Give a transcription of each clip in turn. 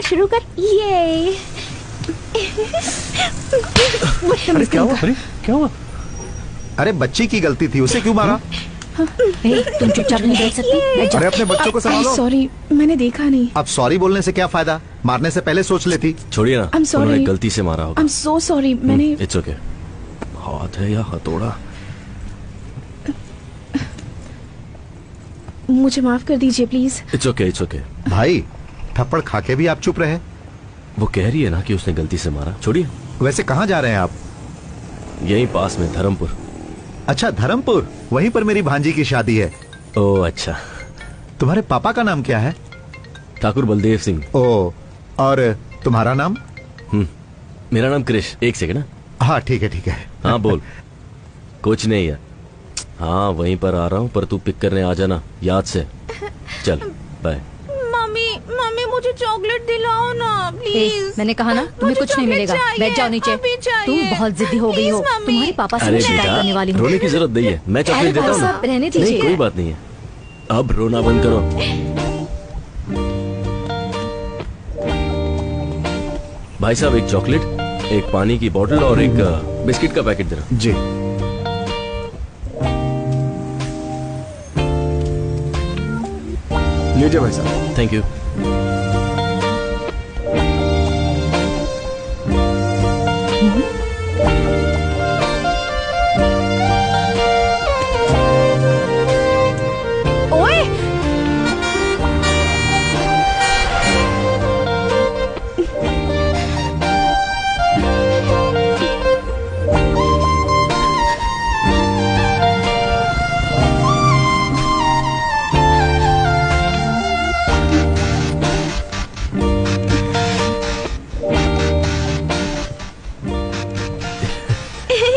शुरू कर। ये अरे क्या हुआ? अरे क्या हुआ? अरे बच्ची की गलती थी, उसे क्यों मारा? तुम चुपचाप नहीं बैठ सकती? अरे अपने बच्चों को संभालो। सॉरी, मैंने देखा नहीं। अब सॉरी बोलने से क्या फायदा? मारने से पहले सोच लेती। छोड़िए ना, I'm sorry. उन्होंने गलती से मारा होगा। I'm so sorry, मैंने इट्स ओके। हाथ है या हथौड़ा? मुझे माफ कर दीजिए please. It's okay, it's okay. भाई थप्पड़ खा के भी आप चुप रहे। वो कह रही है ना कि उसने गलती से मारा। छोड़िए। वैसे कहाँ जा रहे हैं आप? यहीं पास में, धर्मपुर। अच्छा धर्मपुर, वहीं पर मेरी भांजी की शादी है। ओह अच्छा। तुम्हारे पापा का नाम क्या है? ठाकुर बलदेव सिंह। ओह, और तुम्हारा नाम? मेरा नाम क्रिश। एक सेकंड। हाँ ठीक है ठीक है। हाँ बोल। कुछ नहीं है। हाँ वहीं पर आ रहा हूँ, पर तू पिक करने आ जाना याद से। चल बाय। मम्मी मुझे चॉकलेट दिलाओ ना प्लीज। मैंने कहा ना तुम्हें कुछ नहीं मिलेगा। बैठ जाओ नीचे। तुम बहुत जिद्दी हो गई हो। तुम्हारे पापा से शिकायत करने वाली हूँ। रोने की जरूरत नहीं है, मैं चॉकलेट देता हूँ ना। रहने दीजिए। नहीं कोई बात नहीं है, अब रोना बंद करो। भाई साहब एक चॉकलेट, एक पानी की बोतल और एक बिस्किट का पैकेट देना। जी। लीजिए भाई साहब। Thank you.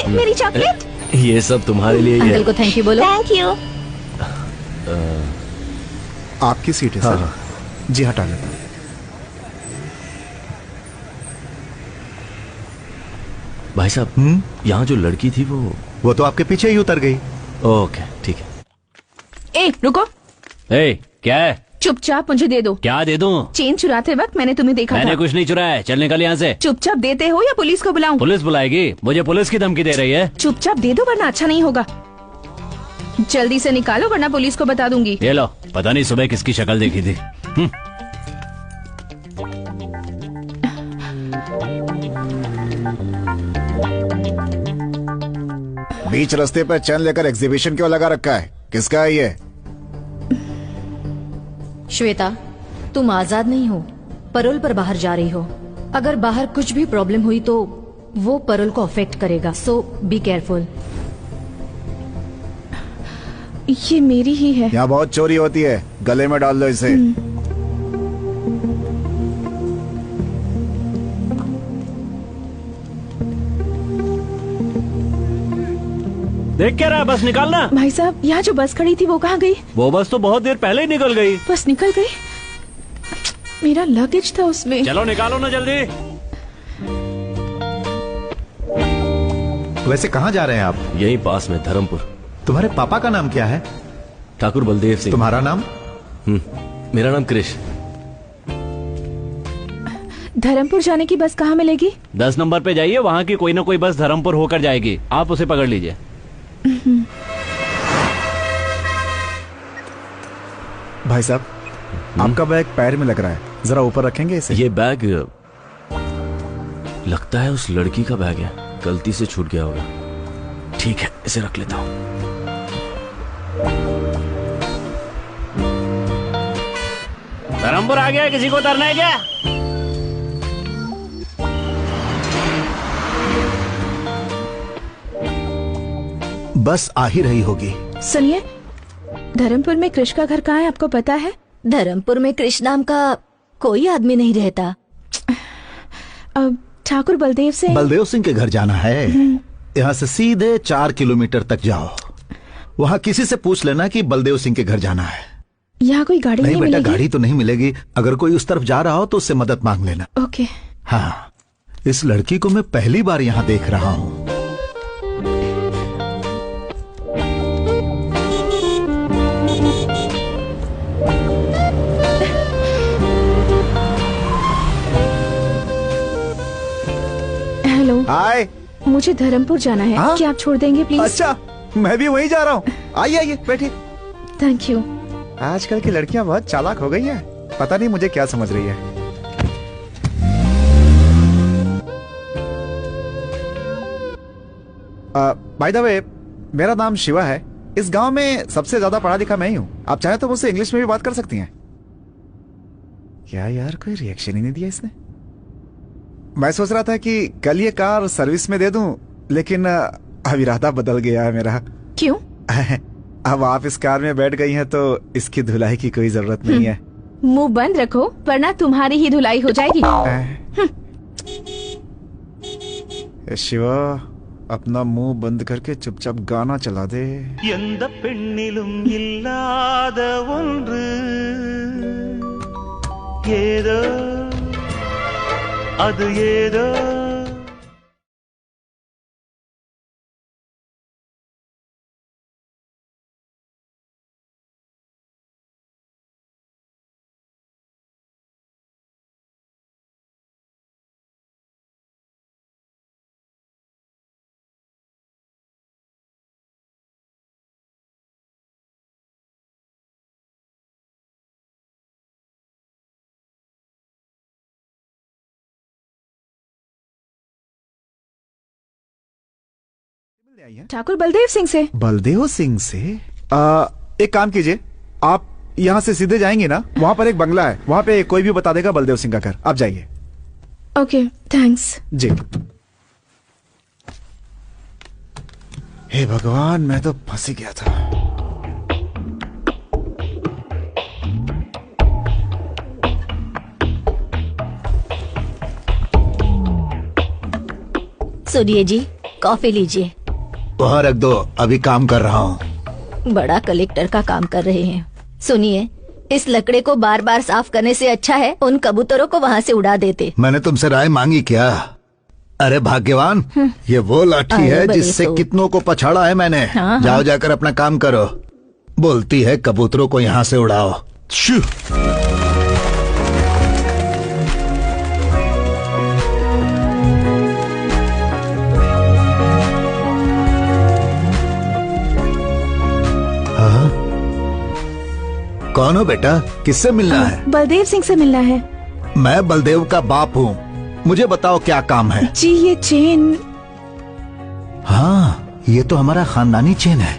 मेरी चॉकलेट। ये सब तुम्हारे लिए ही है। अंकल को थैंक यू बोलो। Thank you. आपकी सीट है सर। जी हटा लेता हूं। भाई साहब यहाँ जो लड़की थी वो तो आपके पीछे ही उतर गई। ओके ठीक है। ए रुको। ए क्या है? चुपचाप मुझे दे दो। क्या दे दूं? चेन चुराते वक्त मैंने तुम्हें देखा मैंने था। कुछ नहीं चुराया है, चल निकल यहाँ से। चुपचाप देते हो या पुलिस को बुलाऊं? पुलिस बुलाएगी? मुझे पुलिस की धमकी दे रही है। चुपचाप दे दो वरना अच्छा नहीं होगा। जल्दी से निकालो वरना पुलिस को बता दूंगी। ये लो, पता नहीं सुबह किसकी शक्ल देखी थी। बीच रास्ते पर चैन लेकर एग्जीबिशन क्यों लगा रखा है? किसका है ये? श्वेता, तुम आजाद नहीं हो, परोल पर बाहर जा रही हो। अगर बाहर कुछ भी प्रॉब्लम हुई तो वो परोल को अफेक्ट करेगा, सो बी केयरफुल। ये मेरी ही है। यहाँ बहुत चोरी होती है, गले में डाल लो इसे। देख क्या रहा है? बस निकालना। भाई साहब यहाँ जो बस खड़ी थी वो कहाँ गई? वो बस तो बहुत देर पहले ही निकल गई। बस निकल गई? मेरा लगेज था उसमें। चलो निकालो ना जल्दी। वैसे कहाँ जा रहे हैं आप? यहीं पास में, धर्मपुर। तुम्हारे पापा का नाम क्या है? ठाकुर बलदेव सिंह। तुम्हारा नाम? मेरा नाम क्रिश। धर्मपुर जाने की बस कहाँ मिलेगी? 10 नंबर पे जाइए, वहाँ की कोई ना कोई बस धर्मपुर होकर जाएगी, आप उसे पकड़ लीजिए। भाई साहब, आपका बैग पैर में लग रहा है, जरा ऊपर रखेंगे इसे? ये बैग लगता है उस लड़की का बैग है, गलती से छूट गया होगा। ठीक है, इसे रख लेता हूँ। धर्मपुर आ गया, किसी को उतरना है क्या? बस आ ही रही होगी। सुनिए, धर्मपुर में कृष का घर कहाँ है आपको पता है? धर्मपुर में कृष नाम का कोई आदमी नहीं रहता। अब ठाकुर बलदेव सिंह के घर जाना है। यहाँ से सीधे 4 किलोमीटर तक जाओ, वहाँ किसी से पूछ लेना कि बलदेव सिंह के घर जाना है। यहाँ कोई गाड़ी नहीं बेटा, मिलेगी? गाड़ी तो नहीं मिलेगी। अगर कोई उस तरफ जा रहा हो तो उससे मदद मांग लेना। ओके। हाँ, इस लड़की को मैं पहली बार यहाँ देख रहा हूँ। हेलो, हाय। मुझे धर्मपुर जाना है। हाँ? क्या आप छोड़ देंगे प्लीज? अच्छा, मैं भी वहीं जा रहा हूँ। आइए आइए बैठिए। Thank you. आजकल की लड़कियाँ बहुत चालाक हो गई हैं। पता नहीं मुझे क्या समझ रही है। बाय द वे, मेरा नाम शिवा है। इस गांव में सबसे ज्यादा पढ़ा लिखा मैं ही हूँ। आप चाहे तो मुझसे इंग्लिश में भी बात कर सकती हैं। क्या यार, कोई रिएक्शन ही नहीं दिया इसने। मैं सोच रहा था कि कल ये कार सर्विस में दे दूं, लेकिन अब इरादा बदल गया है मेरा। क्यों? अब आप इस कार में बैठ गई हैं तो इसकी धुलाई की कोई जरूरत नहीं है। मुंह बंद रखो वरना तुम्हारी ही धुलाई हो जाएगी। शिवा, अपना मुंह बंद करके चुपचाप गाना चला दे। எந்த பெண்ணிலும் இல்லாத ஒன்று ஏதோ அது ஏதோ ठाकुर बलदेव सिंह से। बलदेव सिंह से? एक काम कीजिए, आप यहाँ से सीधे जाएंगे ना, वहाँ पर एक बंगला है, वहाँ पे कोई भी बता देगा बलदेव सिंह का घर। आप जाइए। Okay, thanks. जी। हे भगवान, मैं तो फंस ही गया था। सुनिए जी, कॉफी लीजिए। वहाँ रख दो, अभी काम कर रहा हूँ। बड़ा कलेक्टर का काम कर रहे हैं। सुनिए, इस लकड़े को बार बार साफ करने से अच्छा है उन कबूतरों को वहाँ से उड़ा देते। मैंने तुमसे राय मांगी क्या? अरे भाग्यवान, ये वो लाठी है जिससे कितनों को पछाड़ा है मैंने। हाँ, जाओ जाकर अपना काम करो। बोलती है कबूतरों को यहाँ से उड़ाओ। शू। कौन हो बेटा, किससे मिलना है? बलदेव सिंह से मिलना है। मैं बलदेव का बाप हूँ। मुझे बताओ क्या काम है? जी, ये चेन। हाँ, ये तो हमारा खानदानी चेन है।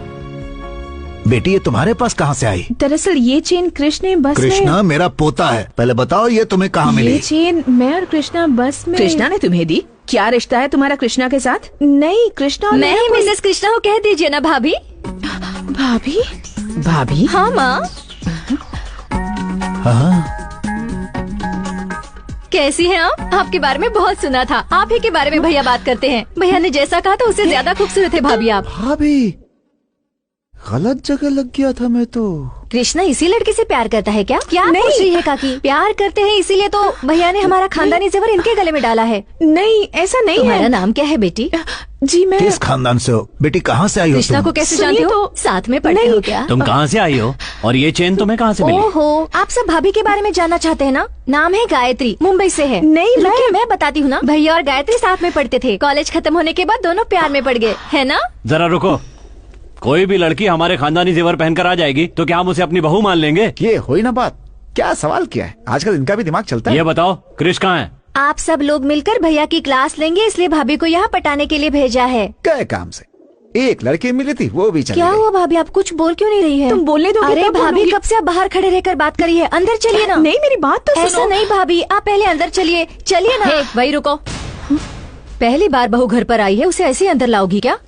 बेटी, ये तुम्हारे पास कहाँ से आई? दरअसल ये चेन कृष्ण बस कृष्णा मेरा पोता है। पहले बताओ ये तुम्हें कहाँ मिली? ये चेन मैं और कृष्णा बस में। कृष्णा ने तुम्हें दी? क्या रिश्ता है तुम्हारा कृष्णा के साथ? नहीं, कृष्णा मैं ही मिसेस कृष्णा को कह दीजिए ना भाभी। भाभी? भाभी? हाँ माँ। हाँ? कैसी हैं आप? आपके बारे में बहुत सुना था। आप ही के बारे में भैया बात करते हैं। भैया ने जैसा कहा था उससे ज्यादा खूबसूरत है भाभी आप। भाभी, गलत जगह लग गया था मैं तो। कृष्णा इसी लड़की से प्यार करता है क्या? क्या नहीं। पूछ रही है काकी? प्यार करते हैं इसीलिए तो भैया ने हमारा खानदानी जेवर इनके गले में डाला है। नहीं, ऐसा नहीं तुम्हारा है। नाम क्या है बेटी? जी मैं किस खानदान से हो? बेटी कहाँ से आई हो कृष्णा तुम? को कैसे सुनिए जानते हो? तो- साथ में पढ़ते हो क्या? तुम कहाँ से आई हो और ये चेन तुम्हें कहाँ से मिली? ओहो, आप सब भाभी के बारे में जानना चाहते हैं ना? नाम है गायत्री, मुंबई से है। नहीं, रुकिए, मैं बताती हूँ ना। भैया और गायत्री साथ में पढ़ते थे। कॉलेज खत्म होने के बाद दोनों प्यार में पड़ गए, है ना? जरा रुको। कोई भी लड़की हमारे खानदानी जेवर पहनकर आ जाएगी तो क्या हम उसे अपनी बहू मान लेंगे? ये हुई ना बात। क्या सवाल किया है? आजकल इनका भी दिमाग चलता है। ये बताओ, क्रिश कहाँ है? आप सब लोग मिलकर भैया की क्लास लेंगे इसलिए भाभी को यहाँ पटाने के लिए भेजा है। क्या काम से? एक लड़की मिली थी, वो भी चली क्या गई। हुआ भाभी, आप कुछ बोल क्यों नहीं रही है? तुम बोलने दोगे अरे तब भाभी, बोलूंगी। कब से आप बाहर खड़े रहकर बात करी है? अंदर चलिए ना। नहीं, मेरी बात तो ऐसा सुनो। नहीं भाभी, आप पहले अंदर चलिए। चलिए ना। वही रुको। पहली बार बहू घर पर आई है, उसे ऐसे ही अंदर लाओगी क्या?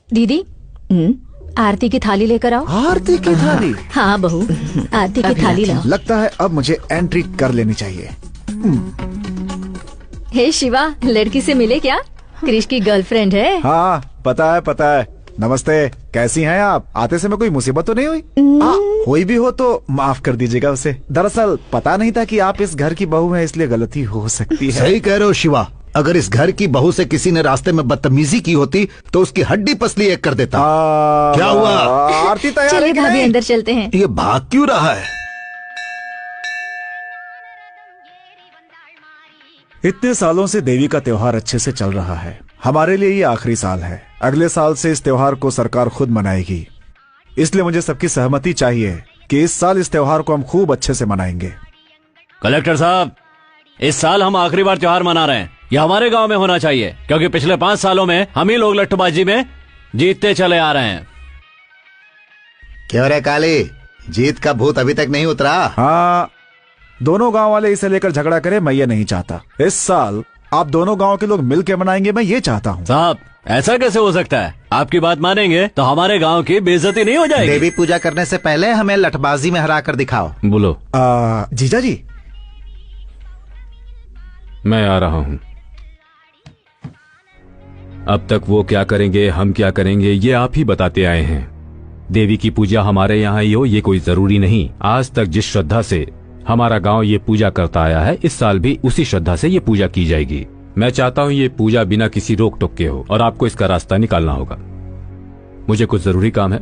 दीदी, आरती की थाली लेकर आओ। आरती की थाली? हाँ बहू, आरती की थाली लाओ। लगता है अब मुझे एंट्री कर लेनी चाहिए। हे शिवा, लड़की से मिले क्या? क्रिश की गर्लफ्रेंड है। हाँ, पता है पता है। नमस्ते, कैसी हैं आप? आते समय कोई मुसीबत तो नहीं हुई? हुई भी हो तो माफ कर दीजिएगा उसे। दरअसल पता नहीं था कि आप इस घर की बहू हैं, इसलिए गलती हो सकती है। सही कह रहे हो शिवा। अगर इस घर की बहू से किसी ने रास्ते में बदतमीजी की होती तो उसकी हड्डी पसली एक कर देता। क्या हुआ? आरती तैयार है चलिए कि भाभी, नहीं? अंदर चलते हैं। ये भाग क्यों रहा है? इतने सालों से देवी का त्योहार अच्छे से चल रहा है। हमारे लिए ये आखिरी साल है। अगले साल से इस त्योहार को सरकार खुद मनाएगी, इसलिए मुझे सबकी सहमति चाहिए कि इस साल इस त्योहार को हम खूब अच्छे से मनाएंगे। कलेक्टर साहब, इस साल हम आखिरी बार त्योहार मना रहे हैं। यह हमारे गांव में होना चाहिए, क्योंकि पिछले 5 सालों में हम ही लोग लट्टूबाजी में जीतते चले आ रहे हैं। क्यों रे काली, जीत का भूत अभी तक नहीं उतरा? हाँ, दोनों गांव वाले इसे लेकर झगड़ा करें, मैं ये नहीं चाहता। इस साल आप दोनों गांव के लोग मिलकर मनाएंगे, मैं ये चाहता हूँ। साहब, ऐसा कैसे हो सकता है? आपकी बात मानेंगे तो हमारे गांव की बेइज्जती नहीं हो जाएगी। देवी पूजा करने से पहले हमें लठबाजी में हरा कर दिखाओ। बोलो। जीजा जी, मैं आ रहा हूं। अब तक वो क्या करेंगे, हम क्या करेंगे, ये आप ही बताते आए हैं। देवी की पूजा हमारे यहाँ ही हो ये कोई जरूरी नहीं। आज तक जिस श्रद्धा से हमारा गांव ये पूजा करता आया है, इस साल भी उसी श्रद्धा से ये पूजा की जाएगी। मैं चाहता हूँ ये पूजा बिना किसी रोक टोक के हो और आपको इसका रास्ता निकालना होगा। मुझे कुछ जरूरी काम है,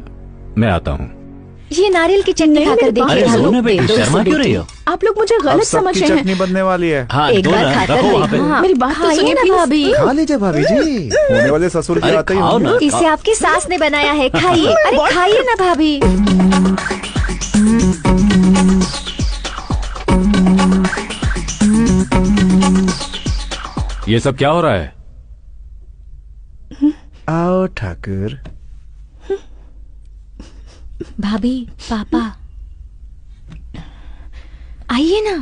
मैं आता हूँ। ये नारियल की चटनी खाकर देखिए। शर्मा क्यों रही हो? आप लोग मुझे गलत समझ रहे हैं। चटनी बनने वाली है। हाँ, एक बार खाकर देखो। मेरी बात तो सुनिए ना प्लीज। भाभी। खा लीजिए भाभी जी, होने वाले ससुर के आते ही खाओ ना। इसे आपकी सास ने बनाया है, खाइए। अरे खाइए ना भाभी। ये सब क्या हो रहा है? आओ ठाकुर। भाभी, पापा, आइए ना।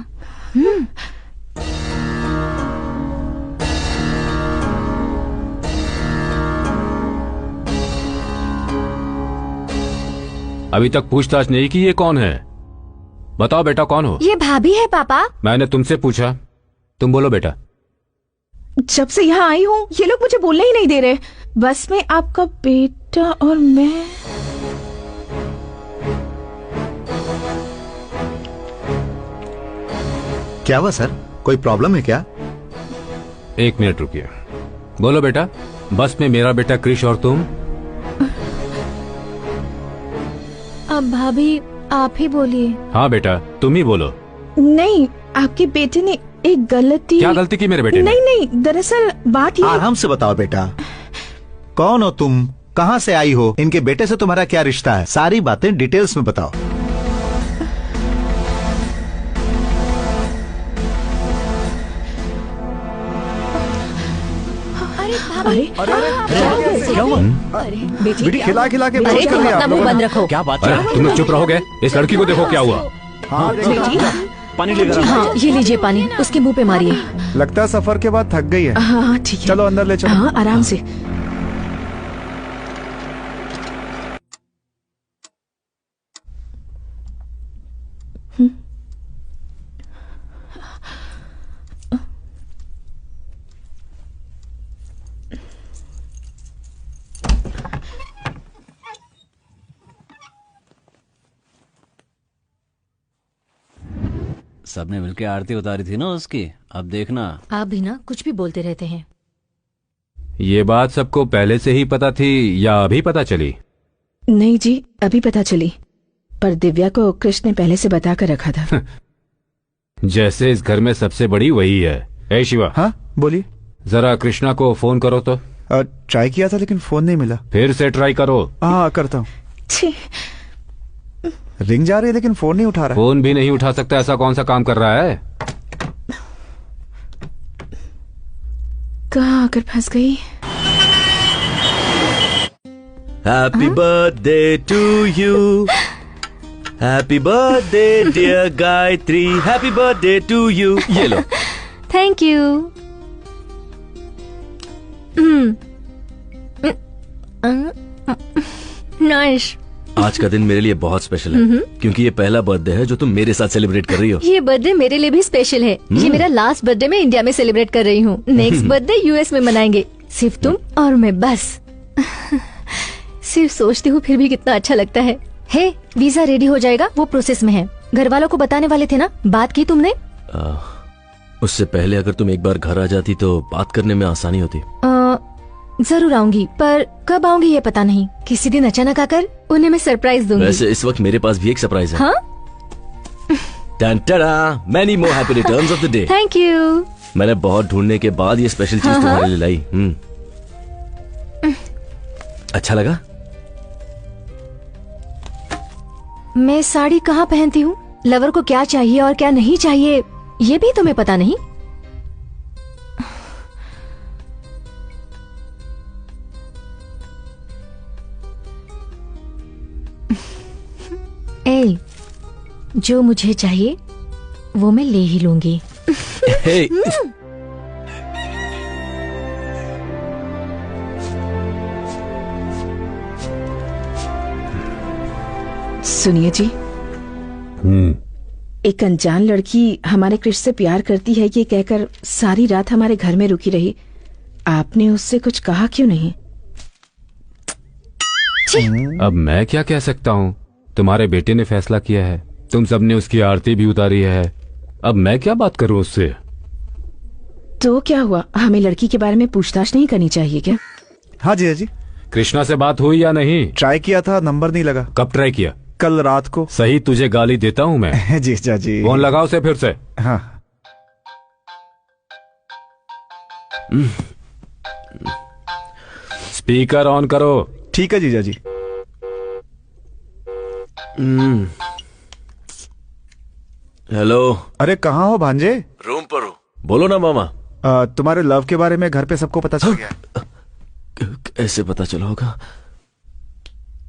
अभी तक पूछताछ नहीं की ये कौन है? बताओ बेटा, कौन हो? ये भाभी है पापा। मैंने तुमसे पूछा, तुम बोलो बेटा। जब से यहाँ आई हूँ ये लोग मुझे बोलने ही नहीं दे रहे। बस में आपका बेटा और मैं। क्या हुआ सर, कोई प्रॉब्लम है क्या? 1 मिनट रुकिए। बोलो बेटा, बस में मेरा बेटा क्रिश और तुम। अब भाभी आप ही बोलिए। हाँ बेटा, तुम ही बोलो। नहीं, आपके बेटे ने एक गलती। क्या गलती की मेरे बेटे ने? नहीं नहीं, दरअसल बात ये। आराम से बताओ बेटा, कौन हो तुम, कहाँ से आई हो, इनके बेटे से तुम्हारा क्या रिश्ता है, सारी बातें डिटेल्स में बताओ। अरे क्या हुआ? बेटी खिला खिला के बेहोश कर दिया आप लोगों ने। बंद रखो। क्या बात अरे है? तुम लोग चुप रहोगे? इस लड़की को देखो क्या हुआ। हाँ, बेटी, पानी लेकर आओ। हाँ, ये लीजिए पानी, उसके मुंह पे मारिए। लगता है सफर के बाद थक गई है। हाँ ठीक है। चलो अंदर ले चलो। हाँ, आराम से। सबने मिलके आरती उतारी थी ना उसकी, अब देखना। आप भी ना कुछ भी बोलते रहते हैं। ये बात सबको पहले से ही पता थी या अभी पता चली? नहीं जी, अभी पता चली, पर दिव्या को कृष्ण ने पहले से बता कर रखा था। जैसे इस घर में सबसे बड़ी वही है। ए शिवा। हाँ बोलिए। जरा कृष्णा को फोन करो तो। ट्राई किया था लेकिन फोन नहीं मिला। फिर से ट्राई करो। हाँ करता हूँ। रिंग जा रही है लेकिन फोन नहीं उठा रहा। फोन भी नहीं उठा सकता, ऐसा कौन सा काम कर रहा है? कहाँ आकर फंस गई? Happy birthday to you, happy birthday dear Gayatri, happy birthday to you. ये लो। Thank you. नाइस। आज का दिन मेरे लिए बहुत स्पेशल है, क्योंकि ये पहला बर्थडे है जो तुम मेरे साथ सेलिब्रेट कर रही हो। ये बर्थडे मेरे लिए भी स्पेशल है। ये मेरा लास्ट बर्थडे मैं इंडिया में सेलिब्रेट कर रही हूँ। नेक्स्ट बर्थडे यूएस में मनाएंगे, सिर्फ तुम और मैं, बस। सिर्फ सोचती हूँ फिर भी कितना अच्छा लगता है। हे, वीजा रेडी हो जाएगा, वो प्रोसेस में है। घर वालों को बताने वाले थे ना, बात की तुमने? उससे पहले अगर तुम एक बार घर आ जाती तो बात करने में आसानी होती। जरूर आऊंगी, पर कब आऊंगी ये पता नहीं। किसी दिन अचानक आकर उन्हें मैं सरप्राइज दूंगी। वैसे इस वक्त मेरे पास भी एक सरप्राइज है। हाँ? Many more happy returns of the day. Thank you. मैंने बहुत ढूंढने के बाद ये स्पेशल चीज तुम्हारे लिए लाई। अच्छा लगा? मैं साड़ी कहाँ पहनती हूँ, लवर को क्या चाहिए और क्या नहीं चाहिए, ये भी तुम्हें पता नहीं? ए, जो मुझे चाहिए वो मैं ले ही लूंगी। सुनिए जी, एक अनजान लड़की हमारे कृष से प्यार करती है ये कहकर सारी रात हमारे घर में रुकी रही। आपने उससे कुछ कहा क्यों नहीं? अब मैं क्या कह सकता हूँ? तुम्हारे बेटे ने फैसला किया है, तुम सबने उसकी आरती भी उतारी है, अब मैं क्या बात करूँ उससे? तो क्या हुआ, हमें लड़की के बारे में पूछताछ नहीं करनी चाहिए क्या? हाँ जी जी। कृष्णा से बात हुई या नहीं? ट्राई किया था, नंबर नहीं लगा। कब ट्राई किया? कल रात को। सही तुझे गाली देता हूँ मैं। जी जी। फोन लगाओ उसे फिर से। हाँ। स्पीकर ऑन करो। ठीक है जीजा जी। हेलो। अरे कहाँ हो भांजे? रूम पर हूँ। बोलो ना मामा। तुम्हारे लव के बारे में घर पे सबको पता चल गया। कैसे पता चला होगा?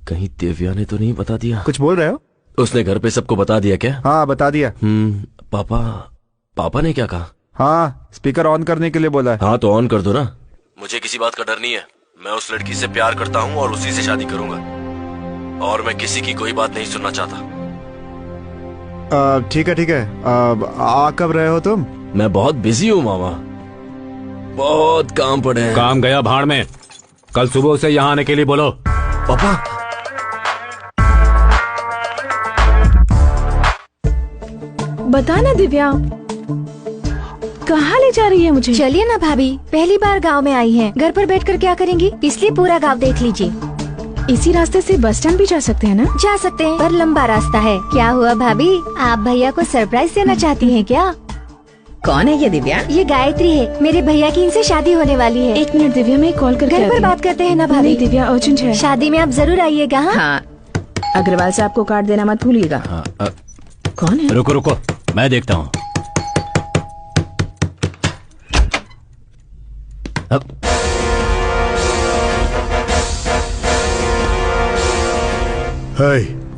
कहीं दिव्या ने तो नहीं बता दिया? कुछ बोल रहे हो? उसने घर पे सबको बता दिया क्या? हाँ बता दिया। पापा ने क्या कहा? हाँ स्पीकर ऑन करने के लिए बोला है। हाँ तो ऑन कर दो ना। मुझे किसी बात का डर नहीं है, मैं उस लड़की से प्यार करता हूँ और उसी से शादी करूंगा, और मैं किसी की कोई बात नहीं सुनना चाहता। ठीक है। आ कब रहे हो तुम? मैं बहुत बिजी हूँ मामा, बहुत काम पड़े हैं। काम गया भाड़ में, कल सुबह से यहाँ आने के लिए बोलो। पापा बता ना दिव्या, कहाँ ले जा रही है मुझे? चलिए ना भाभी, पहली बार गांव में आई हैं, घर पर बैठकर क्या करेंगी, इसलिए पूरा गांव देख लीजिए। इसी रास्ते से बस स्टैंड भी जा सकते हैं ना? जा सकते हैं, पर लंबा रास्ता है। क्या हुआ भाभी, आप भैया को सरप्राइज देना चाहती हैं क्या? कौन है ये दिव्या? ये गायत्री है, मेरे भैया की इनसे शादी होने वाली है। 1 मिनट दिव्या, मैं कॉल करके घर पर बात करते हैं ना भाभी। नहीं दिव्या, अर्जेंट है। शादी में आप जरूर आइएगा। हाँ, अग्रवाल से आपको कार्ड देना मत भूलिएगा। कौन है? रुको, मैं देखता हूँ।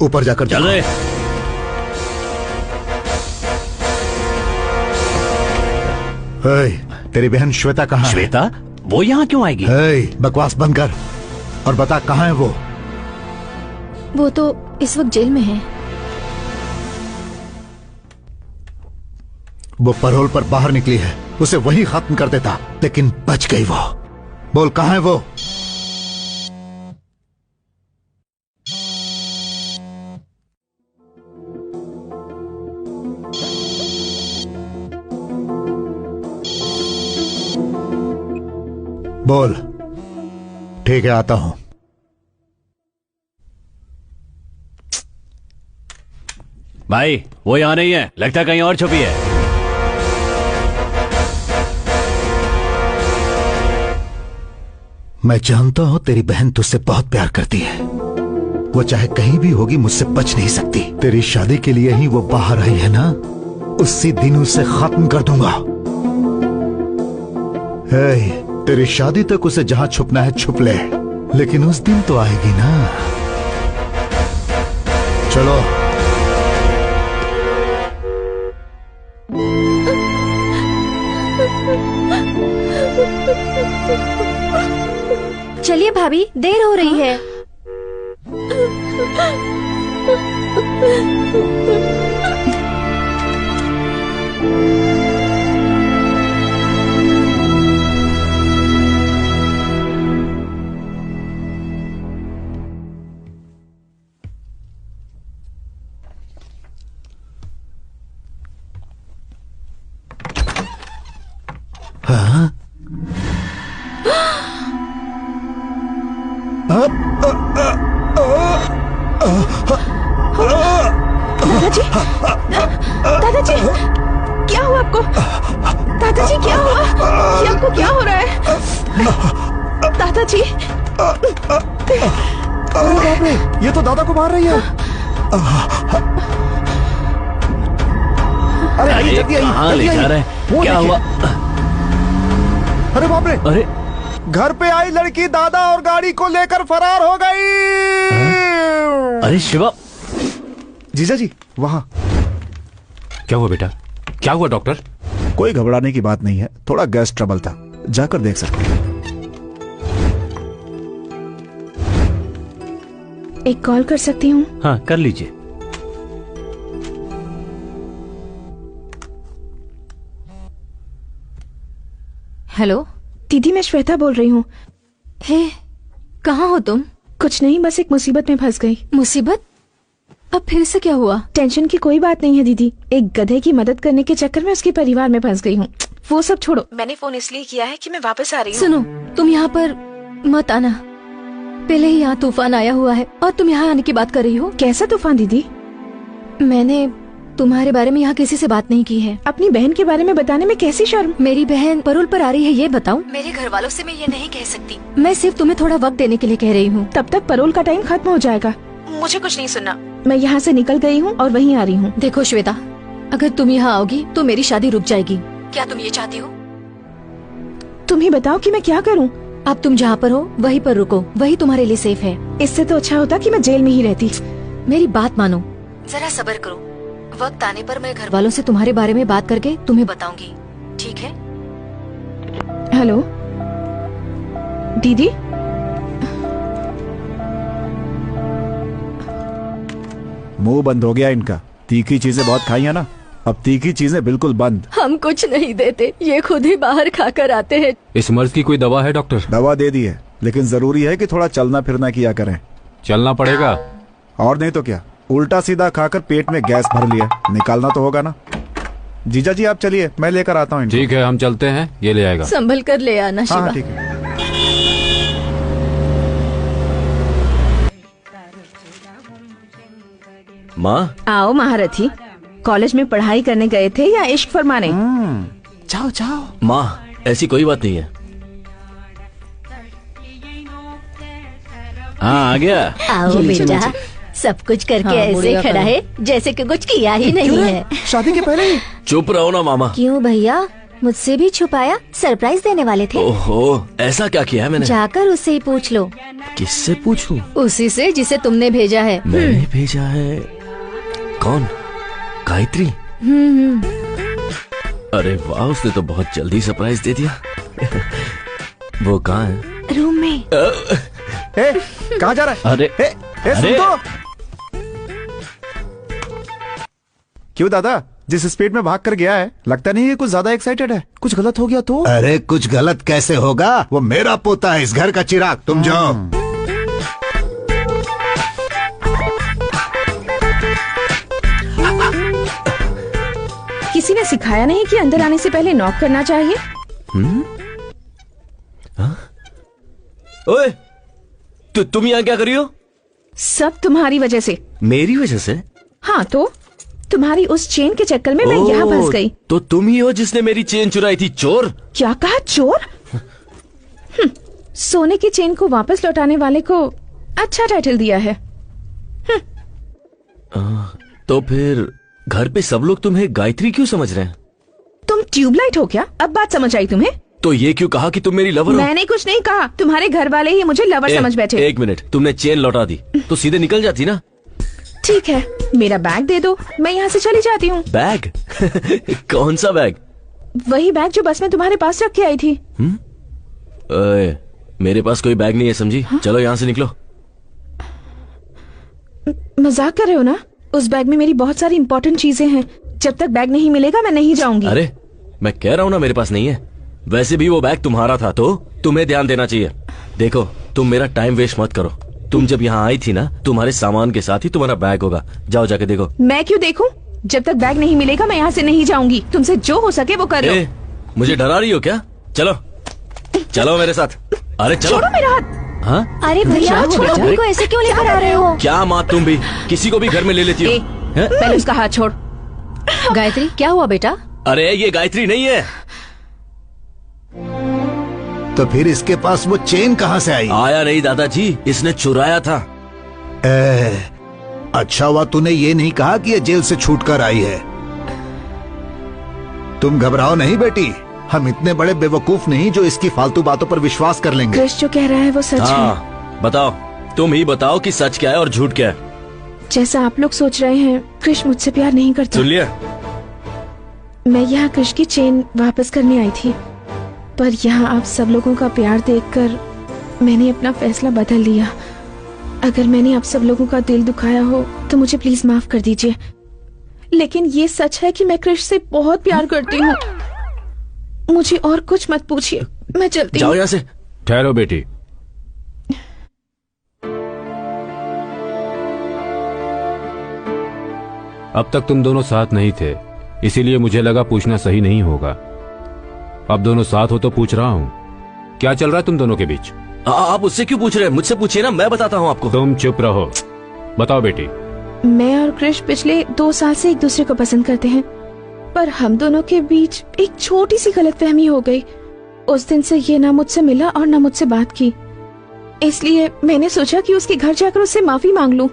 ऊपर जाकर चल रहे। तेरी बहन श्वेता कहाँ है? श्वेता? वो यहाँ क्यों आएगी? बकवास बंद कर और बता कहाँ है वो? वो तो इस वक्त जेल में है। वो पैरोल पर बाहर निकली है, उसे वहीं खत्म कर देता, लेकिन बच गई वो। बोल कहाँ है वो? बोल। ठीक है, आता हूं। भाई वो यहाँ नहीं है, लगता है कहीं और छुपी है। मैं जानता हूं तेरी बहन तुझसे बहुत प्यार करती है, वो चाहे कहीं भी होगी मुझसे बच नहीं सकती। तेरी शादी के लिए ही वो बाहर आई है ना, उसी दिन उसे खत्म कर दूंगा। तेरी शादी तक उसे जहां छुपना है छुप ले, लेकिन उस दिन तो आएगी ना। चलो। चलिए भाभी, देर हो रही है। हाँ? दादाजी, दादाजी, क्या हुआ आपको? दादाजी क्या हुआ? ये आपको क्या हो रहा है? दादाजी, अरे बाप रे, ये तो दादा को मार रही है। अरे आइए, जल्दी आइए। कहाँ ले जा रहे हैं? क्या हुआ? अरे बाप रे, अरे घर पे आई लड़की दादा और गाड़ी को लेकर फरार हो गई। अरे शिवा, जीजा जी वहाँ। क्या हुआ बेटा? क्या हुआ डॉक्टर? कोई घबराने की बात नहीं है, थोड़ा गैस ट्रबल था, जाकर देख सकते हैं। एक कॉल कर सकती हूँ? हाँ कर लीजिए। हेलो दीदी, मैं श्वेता बोल रही हूँ। हे, कहाँ हो तुम? कुछ नहीं, बस एक मुसीबत में फंस गई। मुसीबत? अब फिर से क्या हुआ? टेंशन की कोई बात नहीं है दीदी, एक गधे की मदद करने के चक्कर में उसके परिवार में फंस गई हूँ। वो सब छोड़ो, मैंने फोन इसलिए किया है कि मैं वापस आ रही हूँ। सुनो, तुम यहाँ पर मत आना। पहले ही यहाँ तूफान आया हुआ है और तुम यहाँ आने की बात कर रही हो। कैसा तूफान दीदी? मैंने तुम्हारे बारे में यहाँ किसी से बात नहीं की है। अपनी बहन के बारे में बताने में कैसी शर्म? मेरी बहन परोल पर आ रही है, ये बताऊं? मेरे घर वालों से मैं ये नहीं कह सकती। मैं सिर्फ तुम्हें थोड़ा वक्त देने के लिए कह रही हूँ। तब तक परोल का टाइम खत्म हो जाएगा। मुझे कुछ नहीं सुनना। मैं यहाँ से निकल गई हूँ और वहीं आ रही हूँ। देखो श्वेता, अगर तुम यहाँ आओगी तो मेरी शादी रुक जाएगी। क्या तुम ये चाहती हो? तुम ही बताओ कि मैं क्या करूँ। अब तुम जहाँ पर हो वहीं पर रुको, वही तुम्हारे लिए सेफ है। इससे तो अच्छा होता कि मैं जेल में ही रहती। मेरी बात मानो, जरा सब्र करो। वक्त आने पर मैं घर वालों से तुम्हारे बारे में बात करके तुम्हें बताऊंगी, ठीक है? हेलो दीदी। मुंह बंद हो गया इनका, तीखी चीजें बहुत खाई है ना, अब तीखी चीजें बिल्कुल बंद। हम कुछ नहीं देते, ये खुद ही बाहर खाकर आते हैं। इस मर्ज की कोई दवा है डॉक्टर? दवा दे दी है, लेकिन जरूरी है कि थोड़ा चलना फिरना किया करें। चलना पड़ेगा। और नहीं तो क्या, उल्टा सीधा खाकर पेट में गैस भर लिया, निकालना तो होगा ना। जीजा जी आप चलिए, मैं लेकर आता हूँ। ठीक है, हम चलते हैं, ये ले आएगा। संभल कर ले आना शिवा। हाँ ठीक है। माँ, आओ महारथी, कॉलेज में पढ़ाई करने गए थे या इश्क फरमाने? जाओ जाओ। माँ ऐसी कोई बात नहीं है। हाँ आ गया। आओ बेटा, सब कुछ करके ऐसे खड़ा है जैसे कि कुछ किया ही नहीं है। शादी के पहले ही? चुप रहो ना मामा। क्यों भैया, मुझसे भी छुपाया? सरप्राइज देने वाले थे? ओहो, ऐसा क्या किया है मैंने? जाकर उससे ही पूछ लो। किससे पूछूं? उसी से जिसे तुमने भेजा है। मैंने भेजा है? कौन? गायत्री? अरे वाह, उसने तो बहुत जल्दी सरप्राइज दे दिया। वो कहाँ है? रूम में। कहाँ जा रहा है? अरे सुन तो। क्यों दादा, जिस स्पीड में भाग कर गया है, लगता नहीं है कुछ ज्यादा एक्साइटेड है। कुछ गलत हो गया तो? अरे कुछ गलत कैसे होगा, वो मेरा पोता है, इस घर का चिराग। तुम जाओ। किसी ने सिखाया नहीं कि अंदर आने से पहले नॉक करना चाहिए? ओए, तुम यहाँ क्या कर रही हो? सब तुम्हारी वजह से। मेरी वजह से? हाँ तो तुम्हारी उस चेन के चक्कर में मैं यहाँ फंस गई। तो तुम ही हो जिसने मेरी चेन चुराई थी, चोर? क्या कहा, चोर? सोने की चेन को वापस लौटाने वाले को अच्छा टाइटल दिया है। तो फिर घर पे सब लोग तुम्हें गायत्री क्यों समझ रहे हैं? तुम ट्यूबलाइट हो क्या? अब बात समझ आई तुम्हें? तो ये क्यों कहा कि तुम मेरी लवर हो? मैंने कुछ नहीं कहा, तुम्हारे घर वाले ही मुझे लवर समझ बैठे। एक मिनट, तुमने चेन लौटा दी तो सीधे निकल जाती ना। ठीक है, मेरा बैग दे दो, मैं यहाँ से चली जाती हूँ। बैग? कौन सा बैग? वही बैग जो बस में तुम्हारे पास रख के आई थी। ओए, मेरे पास कोई बैग नहीं है, समझी? हाँ? चलो यहाँ से निकलो। मजाक कर रहे हो ना? उस बैग में मेरी बहुत सारी इंपॉर्टेंट चीजें हैं। जब तक बैग नहीं मिलेगा मैं नहीं जाऊंगी। अरे मैं कह रहा हूँ ना, मेरे पास नहीं है। वैसे भी वो बैग तुम्हारा था तो तुम्हें ध्यान देना चाहिए। देखो, तुम मेरा टाइम वेस्ट मत करो। तुम जब यहाँ आई थी ना, तुम्हारे सामान के साथ ही तुम्हारा बैग होगा। जाओ जाके देखो। मैं क्यों देखूं? जब तक बैग नहीं मिलेगा मैं यहाँ से नहीं जाऊंगी। तुमसे जो हो सके वो कर लो। मुझे डरा रही हो क्या? चलो चलो मेरे साथ। अरे चलो। छोड़ो मेरा हाथ। हाँ? अरे भैया, छोटू को ऐसे क्यों लेकर आ रहे हो? क्या माँ, तुम भी किसी को भी घर में ले लेती हो? पहले उसका हाथ छोड़। गायत्री, क्या हुआ बेटा? अरे ये गायत्री नहीं है। तो फिर इसके पास वो चेन कहाँ से आई? आया नहीं दादाजी, इसने चुराया था। अच्छा हुआ तूने ये नहीं कहा कि ये जेल से छूट कर आई है। तुम घबराओ नहीं बेटी, हम इतने बड़े बेवकूफ नहीं जो इसकी फालतू बातों पर विश्वास कर लेंगे। क्रिश जो कह रहा है वो सच है। हाँ बताओ, तुम ही बताओ कि सच क्या है और झूठ क्या है। जैसा आप लोग सोच रहे हैं, क्रिश मुझसे प्यार नहीं करता। सुन लिया? मैं यहाँ क्रिश की चेन वापस करने आई थी, पर यहाँ आप सब लोगों का प्यार देखकर मैंने अपना फैसला बदल लिया। अगर मैंने आप सब लोगों का दिल दुखाया हो तो मुझे प्लीज माफ कर दीजिए, लेकिन ये सच है कि मैं क्रिश से बहुत प्यार करती हूँ। मुझे और कुछ मत पूछिए, मैं चलती हूँ। जाओ यहाँ से। ठहरो बेटी, अब तक तुम दोनों साथ नहीं थे, इसीलिए मुझे लगा पूछना सही नहीं होगा। अब दोनों साथ हो तो पूछ रहा हूँ, क्या चल रहा है तुम दोनों के बीच? आप उससे क्यों पूछ रहे हैं? मुझसे पूछिए ना, मैं बताता हूँ आपको। तुम चुप रहो, बताओ बेटी। मैं और क्रिश पिछले 2 साल से एक दूसरे को पसंद करते हैं, पर हम दोनों के बीच एक छोटी सी गलतफहमी हो गई। उस दिन से ये ना मुझसे मिला और ना मुझसे बात की, इसलिए मैंने सोचा कि उसके घर जाकर उससे माफी मांग लूं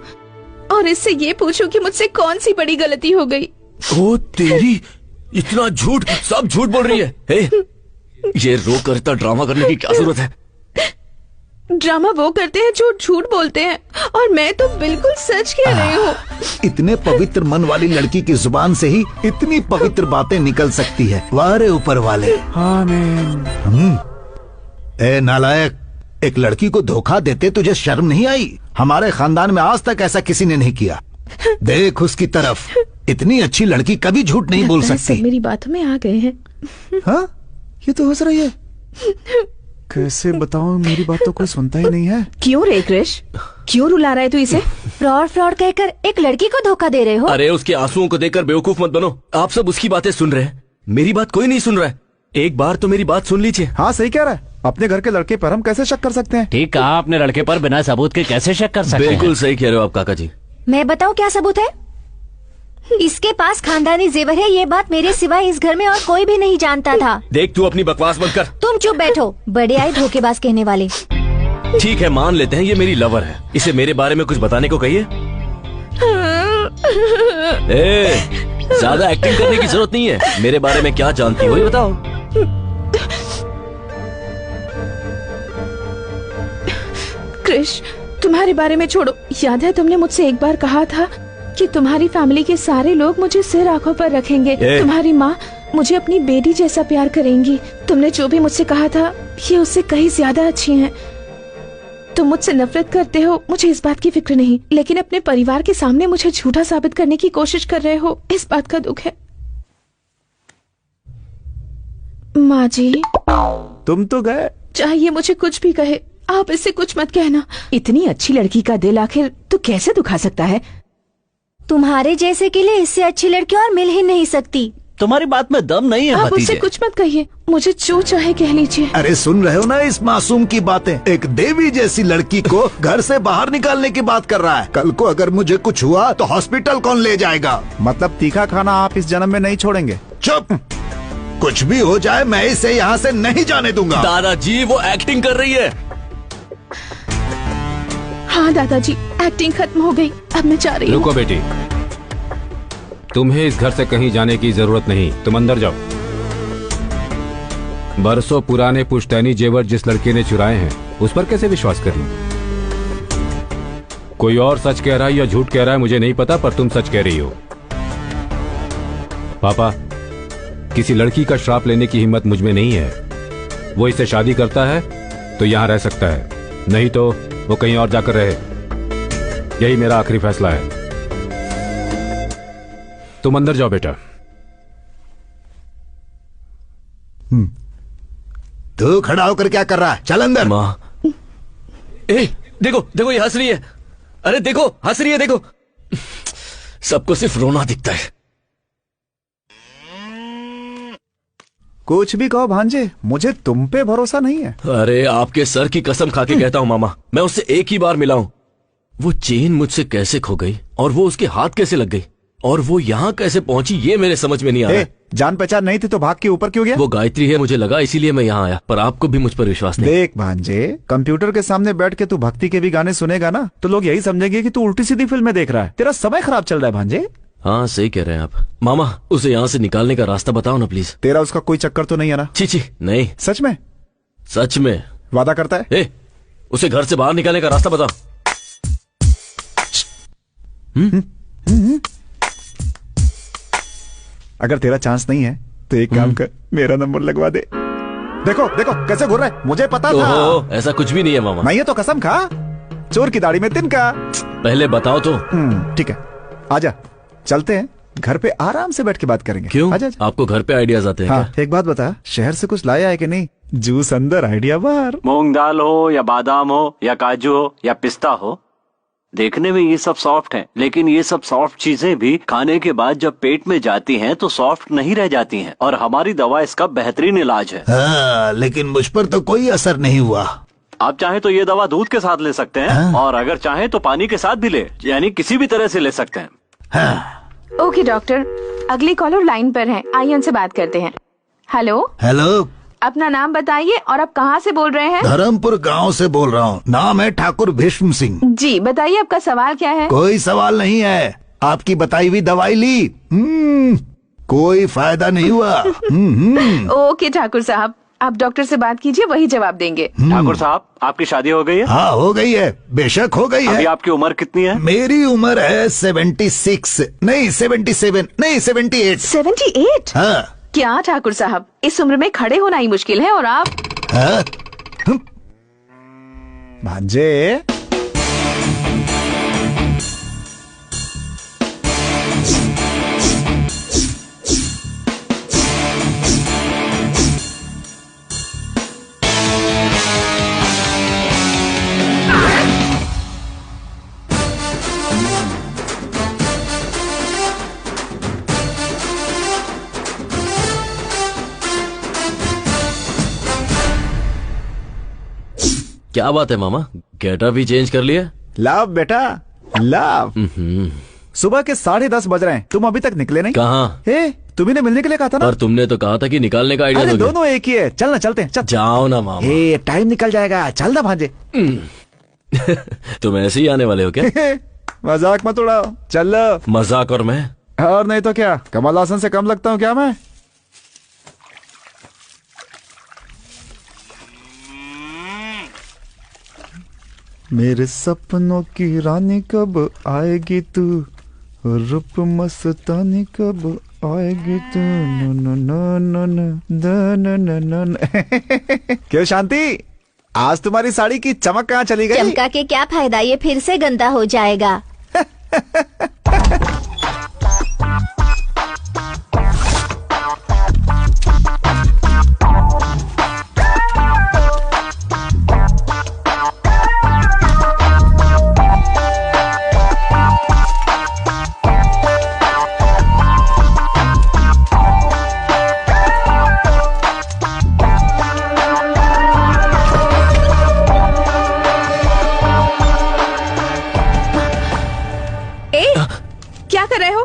और इससे ये पूछूं कि मुझसे कौन सी बड़ी गलती हो गई। ओ तेरी, इतना झूठ, सब झूठ बोल रही है। हे, ये रो कर इतना ड्रामा करने की क्या जरूरत है? ड्रामा वो करते हैं जो झूठ बोलते हैं, और मैं तो बिल्कुल सच कह रही हूँ। इतने पवित्र मन वाली लड़की की जुबान से ही इतनी पवित्र बातें निकल सकती है। वाह रे ऊपर वाले। आमीन। ए नालायक, एक लड़की को धोखा देते तुझे शर्म नहीं आई? हमारे खानदान में आज तक ऐसा किसी ने नहीं किया। देख उसकी तरफ, इतनी अच्छी लड़की कभी झूठ नहीं बोल सकती। सब मेरी बातों में आ गए हैं। हाँ, ये तो हंस रही है। कैसे बताऊं, मेरी बात तो कोई सुनता ही नहीं है। क्यों रे क्रिश, क्यों रुला रहा है तू इसे? फ्रॉड फ्रॉड कहकर एक लड़की को धोखा दे रहे हो? अरे उसके आंसुओं को देखकर बेवकूफ मत बनो। आप सब उसकी बातें सुन रहे हैं, मेरी बात कोई नहीं सुन रहा है। एक बार तो मेरी बात सुन लीजिए। हाँ सही कह रहा है, अपने घर के लड़के पर हम कैसे शक कर सकते हैं? ठीक कहा, अपने लड़के पर बिना सबूत के कैसे शक कर सकते हैं? बिल्कुल सही कह रहे हो आप काका जी। मैं बताऊं क्या सबूत है? इसके पास खानदानी जेवर है, ये बात मेरे सिवाय इस घर में और कोई भी नहीं जानता था। देख तू अपनी बकवास मत कर। तुम चुप बैठो, बड़े आए धोखेबाज कहने वाले। ठीक है, मान लेते हैं ये मेरी लवर है, इसे मेरे बारे में कुछ बताने को कहिए। ज्यादा एक्टिंग करने की जरूरत नहीं है, मेरे बारे में क्या जानती हो ये बताओ। क्रिश, तुम्हारे बारे में छोड़ो। याद है तुमने मुझसे एक बार कहा था कि तुम्हारी फैमिली के सारे लोग मुझे सिर आंखों पर रखेंगे। तुम्हारी माँ मुझे अपनी बेटी जैसा प्यार करेंगी। तुमने जो भी मुझसे कहा था ये उससे कहीं ज्यादा अच्छी हैं। तुम मुझसे नफरत करते हो, मुझे इस बात की फिक्र नहीं, लेकिन अपने परिवार के सामने मुझे झूठा साबित करने की कोशिश कर रहे हो, इस बात का दुख है। माँ जी, तुम तो गए। चाहिए मुझे कुछ भी कहे, आप इससे कुछ मत कहना। इतनी अच्छी लड़की का दिल आखिर तू कैसे दुखा सकता है? तुम्हारे जैसे के लिए इससे अच्छी लड़की और मिल ही नहीं सकती। तुम्हारी बात में दम नहीं है आप उससे कुछ मत कहिए, मुझे जो चाहे कह लीजिए। अरे सुन रहे हो ना इस मासूम की बातें? एक देवी जैसी लड़की को घर से बाहर निकालने की बात कर रहा है। कल को अगर मुझे कुछ हुआ तो हॉस्पिटल कौन ले जाएगा? मतलब तीखा खाना आप इस जन्म में नहीं छोड़ेंगे? चुप, कुछ भी हो जाए मैं इसे यहाँ से नहीं जाने दूंगा। दादाजी वो एक्टिंग कर रही है। हाँ दादाजी, एक्टिंग खत्म हो गई, अब मैं जा रही हूँ। रुको बेटी, तुम्हें इस घर से कहीं जाने की जरूरत नहीं, तुम अंदर जाओ। बरसों पुराने पुश्तैनी जेवर जिस लड़के ने चुराए हैं उस पर कैसे विश्वास करूं? कोई और सच कह रहा है या झूठ कह रहा है मुझे नहीं पता, पर तुम सच कह रही हो। पापा, किसी लड़की का श्राप लेने की हिम्मत मुझ में नहीं है। वो इससे शादी करता है तो यहां रह सकता है, नहीं तो वो कहीं और जाकर रहे। यही मेरा आखिरी फैसला है। तुम अंदर जाओ बेटा। तू खड़ा होकर क्या कर रहा है? चल अंदर। माँ, देखो देखो ये हंस रही है। अरे देखो हंस रही है, देखो। सबको सिर्फ रोना दिखता है। कुछ भी कहो भांजे, मुझे तुम पे भरोसा नहीं है। अरे आपके सर की कसम खा के कहता हूँ मामा, मैं उससे एक ही बार मिला हूँ। वो चेन मुझसे कैसे खो गई और वो उसके हाथ कैसे लग गई और वो यहाँ कैसे पहुंची ये मेरे समझ में नहीं आ रहा। जान पहचान नहीं थी तो भाग के ऊपर क्यों गया? वो गायत्री है मुझे लगा, इसीलिए मैं यहाँ आया, पर आपको भी मुझ पर विश्वास नहीं। देख भांजे, कंप्यूटर के सामने बैठ के तू भक्ति के भी गाने सुनेगा ना तो लोग यही समझेंगे कि तू उल्टी सीधी फिल्में देख रहा है। तेरा समय खराब चल रहा है भांजे। हाँ सही कह रहे हैं आप। मामा उसे यहाँ से निकालने का रास्ता बताओ ना प्लीज। तेरा उसका कोई चक्कर तो नहीं है ना? छी नहीं। सच में? सच में। वादा करता है? उसे घर से बाहर निकालने का रास्ता बताओ। अगर तेरा चांस नहीं है तो एक काम कर, मेरा नंबर लगवा दे। देखो देखो कैसे घूर रहा है, मुझे पता था। ऐसा कुछ भी नहीं है मामा। नहीं है तो कसम खा, चोर की दाढ़ी में तिनका। पहले बताओ तो। ठीक है, आजा चलते हैं, घर पे आराम से बैठ के बात करेंगे। क्यों? आजा। आपको घर पे आइडियाज आते हैं? हाँ, क्या? एक बात बता, शहर से कुछ लाया है कि नहीं? जूस अंदर आइडिया बाहर। मूंग दाल हो या बादाम हो या काजू हो या पिस्ता हो, देखने में ये सब सॉफ्ट है, लेकिन ये सब सॉफ्ट चीजें भी खाने के बाद जब पेट में जाती हैं तो सॉफ्ट नहीं रह जाती हैं, और हमारी दवा इसका बेहतरीन इलाज है। हाँ, लेकिन मुझ पर तो कोई असर नहीं हुआ। आप चाहें तो ये दवा दूध के साथ ले सकते हैं, और अगर चाहें तो पानी के साथ भी ले, यानी किसी भी तरह से ले सकते हैं। ओके डॉक्टर, अगली कॉलर लाइन पर है, आइए उनसे बात करते हैं। हेलो। हेलो, अपना नाम बताइए और आप कहाँ से बोल रहे हैं? धर्मपुर गांव से बोल रहा हूँ। नाम है ठाकुर भीष्म सिंह। जी बताइए, आपका सवाल क्या है? कोई सवाल नहीं है, आपकी बताई हुई दवाई ली, कोई फायदा नहीं हुआ। ओके ठाकुर साहब, आप डॉक्टर से बात कीजिए, वही जवाब देंगे। ठाकुर साहब, आपकी शादी हो गई है? हाँ हो गई है, बेशक हो गई है। अभी आपकी उम्र कितनी है? मेरी उम्र है 76 नहीं 77 नहीं 78। 78? हाँ। क्या ठाकुर साहब, इस उम्र में खड़े होना ही मुश्किल है, और आप? हाँ? भांजे, क्या बात है मामा, गेटअप भी चेंज कर लिया? लाभ बेटा लाभ। सुबह के 10:30 बज रहे हैं, तुम अभी तक निकले नहीं? कहाँ? तुम्ही ने मिलने के लिए कहा था ना? पर तुमने तो कहा था कि निकालने का आइडिया अरे दोगे। दोनों एक ही है, चल ना, चलते हैं। चल जाओ ना मामा। टाइम निकल जाएगा, चल ना भांजे। तुम ऐसे ही आने वाले हो क्या? मजाक मत उड़ाओ, चल। मजाक? और मैं? और नहीं तो क्या, कमल हासन से कम लगता हूँ क्या मैं? मेरे सपनों की रानी कब आएगी तू, रूप मस्तानी कब आएगी तू, no no no no no no. क्यों शांति, आज तुम्हारी साड़ी की चमक कहाँ चली गई? चमका के क्या फायदा, ये फिर से गंदा हो जाएगा।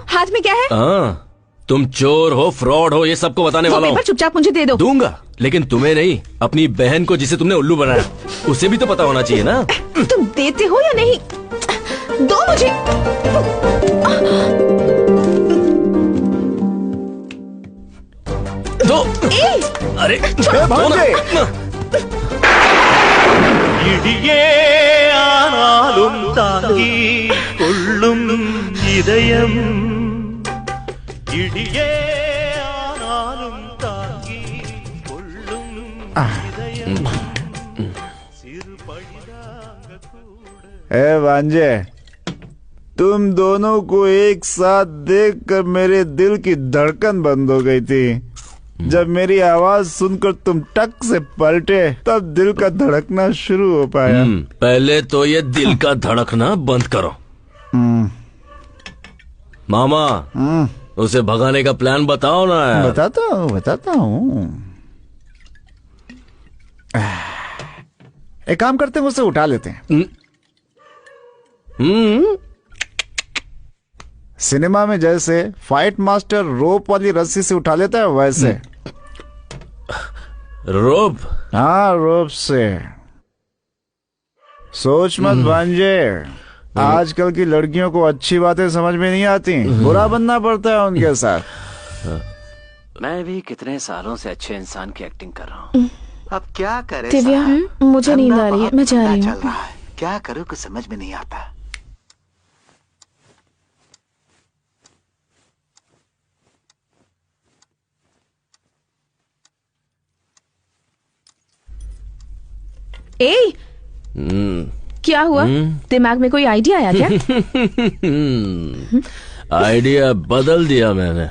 हाथ में क्या है? तुम चोर हो, फ्रॉड हो, ये सबको बताने वाला हूँ। चुपचाप मुझे दे दो। दूंगा, लेकिन तुम्हें नहीं, अपनी बहन को जिसे तुमने उल्लू बनाया, उसे भी तो पता होना चाहिए ना। तुम देते हो या नहीं? दो मुझे। दो। अरे दो ना। இடியே ஆனாலும் தாங்கி கொள்ளும் இதயம், இடியே ஆனாலும் தாங்கி கொள்ளும் இதயம், சிறு பழிதாங்க கூட। ए भांजे, तुम दोनों को एक साथ देखकर मेरे दिल की धड़कन बंद हो गई थी। जब मेरी आवाज सुनकर तुम टक से पलटे, तब दिल का धड़कना शुरू हो पाया। पहले तो ये दिल का धड़कना बंद करो। मामा, उसे भगाने का प्लान बताओ ना यार। बताता हूँ। एक काम करते हैं, उसे उठा लेते हैं। सिनेमा में जैसे फाइट मास्टर रोप वाली रस्सी से उठा लेता है वैसे। रोप? हाँ, रोप से। सोच मत भांजे, आजकल की लड़कियों को अच्छी बातें समझ में नहीं आती, बुरा बनना पड़ता है उनके साथ। मैं भी कितने सालों से अच्छे इंसान की एक्टिंग कर रहा हूँ। अब क्या करे दिव्या, मुझे नींद आ रही है, मैं जा रही हूँ। चल रहा है, क्या करूँ कुछ समझ में नहीं आता। ए, क्या हुआ? दिमाग में कोई आइडिया आया क्या? आइडिया बदल दिया मैंने।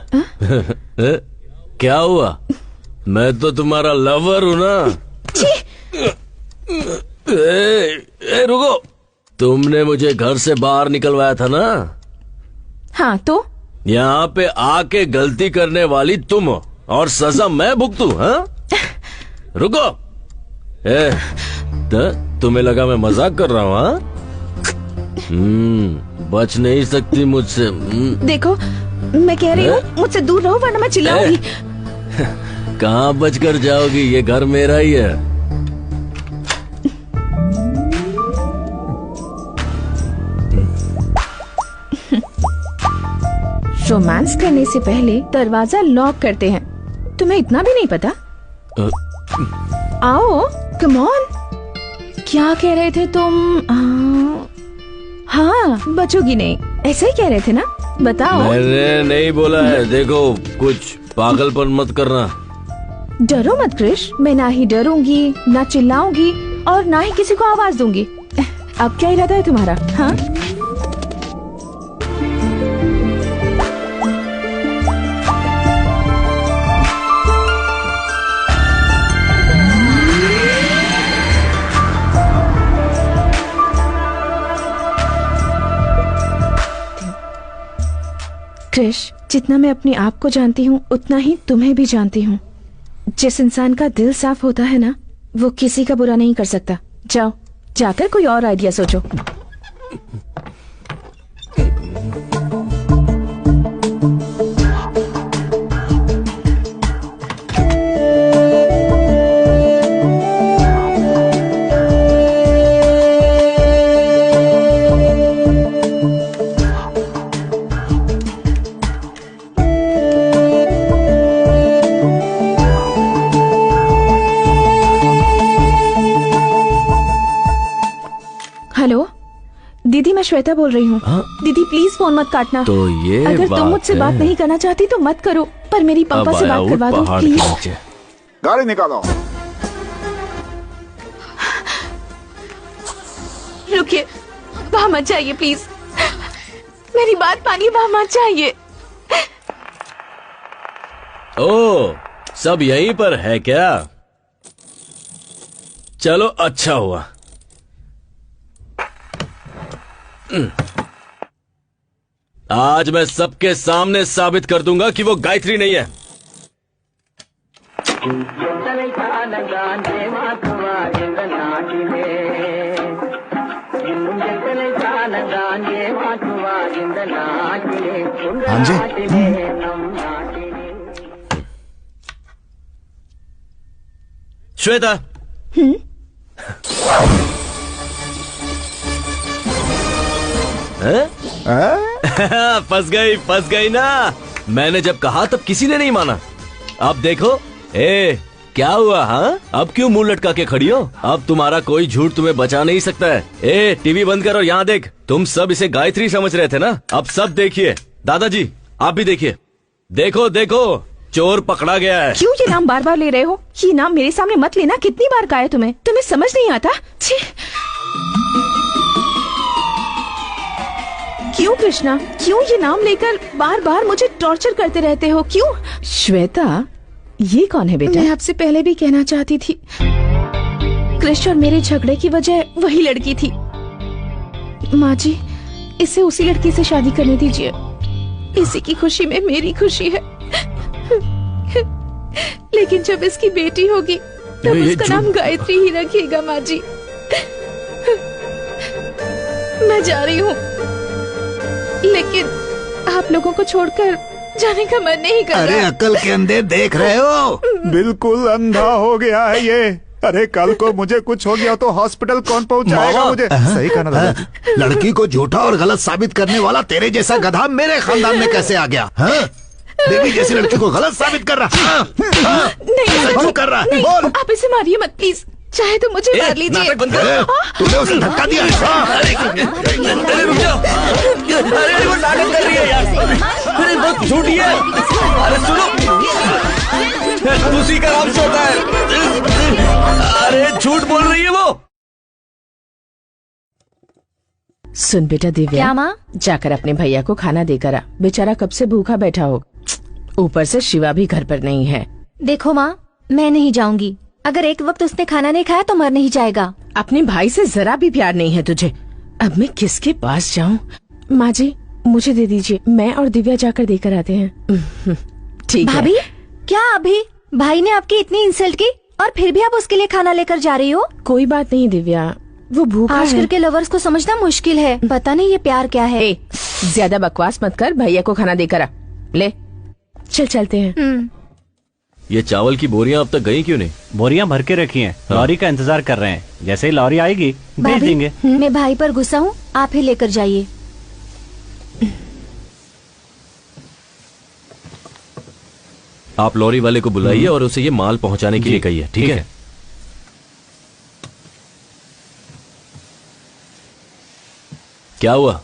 क्या हुआ? मैं तो तुम्हारा लवर हूं ना। रुको, तुमने मुझे घर से बाहर निकलवाया था ना? हाँ तो? यहाँ पे आके गलती करने वाली तुम हो और सजा मैं भुगतूं? हाँ? रुको, तुम्हें लगा मैं मजाक कर रहा हूँ? हाँ? बच नहीं सकती मुझसे। देखो, मैं कह रही हूँ मुझसे दूर रहो वरना मैं चिल्लाऊंगी। कहाँ बच कर जाओगी? ये घर मेरा ही है। रोमांस करने से पहले दरवाजा लॉक करते हैं, तुम्हें इतना भी नहीं पता? आओ, कम ऑन। क्या कह रहे थे तुम? हाँ, बचोगी नहीं, ऐसा ही कह रहे थे ना? बताओ। मैंने नहीं बोला है। देखो, कुछ पागलपन मत करना। डरो मत क्रिश, मैं ना ही डरूंगी, ना चिल्लाऊंगी और ना ही किसी को आवाज दूंगी। अब क्या इरादा है तुम्हारा? हाँ? क्रिश, जितना मैं अपने आप को जानती हूँ उतना ही तुम्हें भी जानती हूँ। जिस इंसान का दिल साफ होता है ना, वो किसी का बुरा नहीं कर सकता। जाओ, जाकर कोई और आइडिया सोचो। हेलो दीदी, मैं श्वेता बोल रही हूँ। दीदी प्लीज फोन मत काटना। तो ये अगर तुम मुझसे बात नहीं करना चाहती तो मत करो, पर मेरी पापा से बात करवा दो प्लीज। गाड़ी निकालो। रुकिए, वहाँ मत जाइए प्लीज, मेरी बात मानिए, वहाँ मत जाइए। ओ, सब यहीं पर है क्या? चलो, अच्छा हुआ। आज मैं सबके सामने साबित कर दूंगा कि वो गायत्री नहीं है। हाँ जी। श्वेता, फंस गई ना। मैंने जब कहा तब किसी ने नहीं माना। अब देखो, क्या हुआ? हाँ, अब क्यों मुंह लटका के खड़ी हो? अब तुम्हारा कोई झूठ तुम्हें बचा नहीं सकता है। टीवी बंद कर और यहाँ देख। तुम सब इसे गायत्री समझ रहे थे ना? अब सब देखिए। दादाजी, आप भी देखिए। देखो देखो, चोर पकड़ा गया है। क्यों ये नाम बार बार ले रहे हो? ये नाम मेरे सामने मत लेना। कितनी बार कहा है तुम्हें? तुम्हें समझ नहीं आता? क्यों कृष्णा, क्यों ये नाम लेकर बार बार मुझे टॉर्चर करते रहते हो? क्यों? श्वेता, ये कौन है बेटा? मैं आपसे पहले भी कहना चाहती थी, कृष्ण और मेरे झगड़े की वजह वही लड़की थी। माँ जी, इसे उसी लड़की से शादी करने दीजिए। इसी की खुशी में मेरी खुशी है। लेकिन जब इसकी बेटी होगी तब उसका नाम गायत्री ही रखिएगा। माँ जी, मैं जा रही हूँ, लेकिन आप लोगों को छोड़कर जाने का मन नहीं कर अरे रहा। अकल के अंधे देख रहे हो? बिल्कुल अंधा हो गया है ये। अरे कल को मुझे कुछ हो गया तो हॉस्पिटल कौन पहुंचाएगा मुझे? सही कहा ना दादा। लड़की को झूठा और गलत साबित करने वाला तेरे जैसा गधा मेरे खानदान में कैसे आ गया? हाँ? देवी जैसी लड़की को गलत साबित कर रहा। नहीं, क्यों कर रहा है? नहीं, बोल। आप इसे मारिए मत प्लीज। चाहे तो मुझे मार लीजिए। नाटक बंद कर। तूने उसे धक्का दिया। अरे रुक जाओ। अरे वो नाटक कर रही है यार। अरे बहुत झूठी है। अरे सुनो, उसी का नाम से होता है। अरे झूठ बोल रही है वो। सुन बेटा दिव्या, क्या माँ? जाकर अपने भैया को खाना देकर आ। बेचारा कब से भूखा बैठा हो। ऊपर से शिवा भी घर पर नहीं है। देखो माँ, मैं नहीं जाऊंगी। अगर एक वक्त उसने खाना नहीं खाया तो मर नहीं जाएगा। अपने भाई से जरा भी प्यार नहीं है तुझे। अब मैं किसके पास जाऊँ? माँ जी मुझे दे दीजिए, मैं और दिव्या जाकर देकर आते हैं। ठीक है। भाभी, क्या अभी भाई ने आपकी इतनी इंसल्ट की और फिर भी आप उसके लिए खाना लेकर जा रही हो? कोई बात नहीं दिव्या, वो भूखा है। आजकल के लवर्स को समझना मुश्किल है। पता नहीं ये प्यार क्या है। ज्यादा बकवास मत कर, भैया को खाना देकर आ। ले चल चलते हैं। ये चावल की बोरियां अब तक गई क्यों नहीं? बोरियां भर के रखी हैं। लॉरी का इंतजार कर रहे हैं। जैसे ही लॉरी आएगी भेज भाभी, देंगे। मैं भाई पर गुस्सा हूँ, आप ही लेकर जाइए। आप लॉरी वाले को बुलाइए और उसे ये माल पहुंचाने के लिए कहिए, ठीक है? क्या हुआ?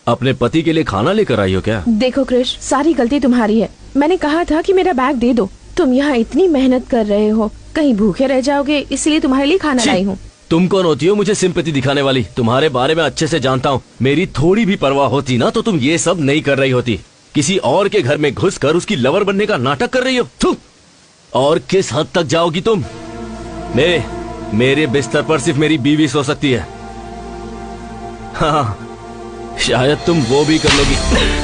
अपने पति के लिए खाना लेकर आई हो क्या? देखो क्रिश, सारी गलती तुम्हारी है। मैंने कहा था कि मेरा बैग दे दो। तुम यहाँ इतनी मेहनत कर रहे हो, कहीं भूखे रह जाओगे, इसलिए तुम्हारे लिए खाना लाई हूँ। तुम कौन होती हो मुझे सिंपैथी दिखाने वाली? तुम्हारे बारे में अच्छे से जानता हूँ। मेरी थोड़ी भी परवाह होती ना तो तुम ये सब नहीं कर रही होती। किसी और के घर में घुसकर उसकी लवर बनने का नाटक कर रही हो। थू! और किस हद तक जाओगी तुम? मेरे बिस्तर पर सिर्फ मेरी बीवी सो सकती है। हाँ, शायद तुम वो भी कर लोगी।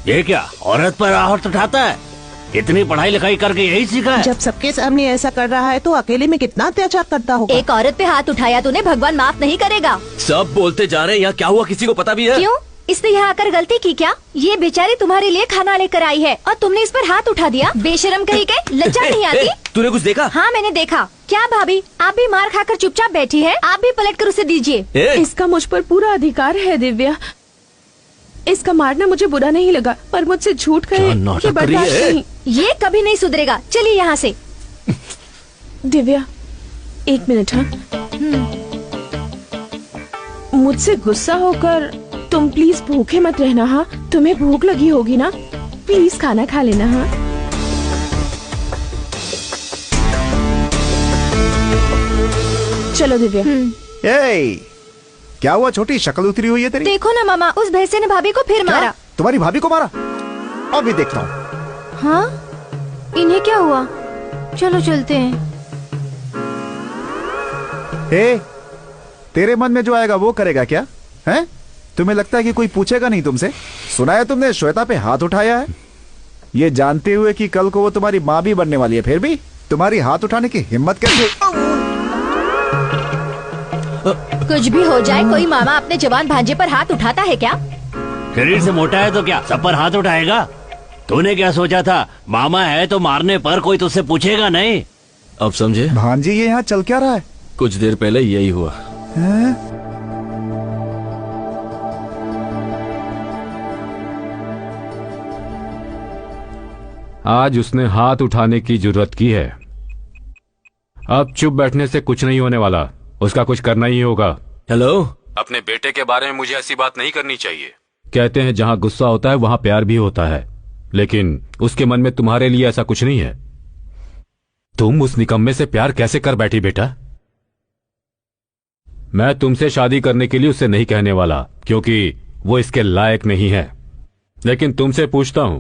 ये क्या औरत पर आहट उठाता है? इतनी पढ़ाई लिखाई करके यही सीखा है? जब सबके सामने ऐसा कर रहा है तो अकेले में कितना अत्याचार करता होगा। एक औरत पे हाथ उठाया तूने, भगवान माफ नहीं करेगा। सब बोलते जा रहे हैं, यहाँ क्या हुआ किसी को पता भी है? क्यों? इसने यहाँ आकर गलती की क्या? ये बेचारी तुम्हारे लिए खाना लेकर आई है और तुमने इस पर हाथ उठा दिया। बेशरम कहीं के, लज्जा नहीं आती? तूने कुछ देखा? हाँ मैंने देखा। क्या भाभी, आप भी मार खाकर चुपचाप बैठी है? आप भी पलट कर उसे दीजिए। इसका मुझ पर पूरा अधिकार है दिव्या। इसका मारना मुझे बुरा नहीं लगा, पर मुझसे झूठ कहे ये बर्दाश्त नहीं। ये कभी नहीं सुधरेगा। चलिए यहाँ से। दिव्या एक मिनट। हाँ, मुझसे गुस्सा होकर तुम प्लीज भूखे मत रहना। हाँ, तुम्हें भूख लगी होगी ना, प्लीज खाना खा लेना। हाँ, चलो दिव्या। क्या हुआ छोटी, शक्ल उतरी हुई है तेरी? देखो ना मामा, उस भैंसे ने भाभी को फिर मारा। तुम्हारी भाभी को मारा? अभी देखता हूँ। हाँ, इन्हें क्या हुआ? चलो चलते हैं। तेरे मन में जो आएगा वो करेगा क्या? हैं? तुम्हें लगता है कि कोई पूछेगा नहीं तुमसे? सुना है तुमने श्वेता पे हाथ उठाया है, ये जानते हुए कि कल को वो तुम्हारी माँ भी बनने वाली है, फिर भी तुम्हारी हाथ उठाने की हिम्मत कैसे? कुछ भी हो जाए, कोई मामा अपने जवान भांजे पर हाथ उठाता है क्या? शरीर से मोटा है तो क्या सब पर हाथ उठाएगा? तूने क्या सोचा था? मामा है तो मारने पर कोई तुझसे पूछेगा नहीं। अब समझे? भांजी ये यहाँ चल क्या रहा है? कुछ देर पहले यही हुआ। आज उसने हाथ उठाने की जुर्रत की है। अब चुप बैठने से कुछ नहीं होने वाला, उसका कुछ करना ही होगा। हेलो, अपने बेटे के बारे में मुझे ऐसी बात नहीं करनी चाहिए। कहते हैं जहां गुस्सा होता है वहां प्यार भी होता है, लेकिन उसके मन में तुम्हारे लिए ऐसा कुछ नहीं है। तुम उस निकम्मे से प्यार कैसे कर बैठी बेटा? मैं तुमसे शादी करने के लिए उसे नहीं कहने वाला, क्योंकि वो इसके लायक नहीं है। लेकिन तुमसे पूछता हूं,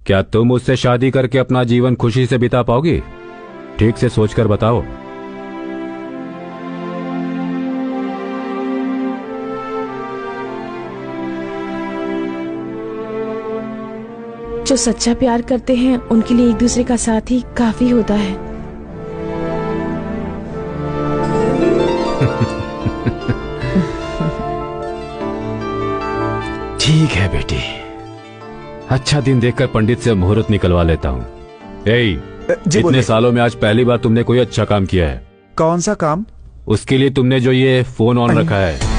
क्या तुम उससे शादी करके अपना जीवन खुशी से बिता पाओगी? ठीक से सोचकर बताओ। जो सच्चा प्यार करते हैं उनके लिए एक दूसरे का साथ ही काफी होता है। ठीक है बेटी, अच्छा दिन देखकर पंडित से मुहूर्त निकलवा लेता हूँ। इतने सालों में आज पहली बार तुमने कोई अच्छा काम किया है। कौन सा काम? उसके लिए तुमने जो ये फोन ऑन रखा है।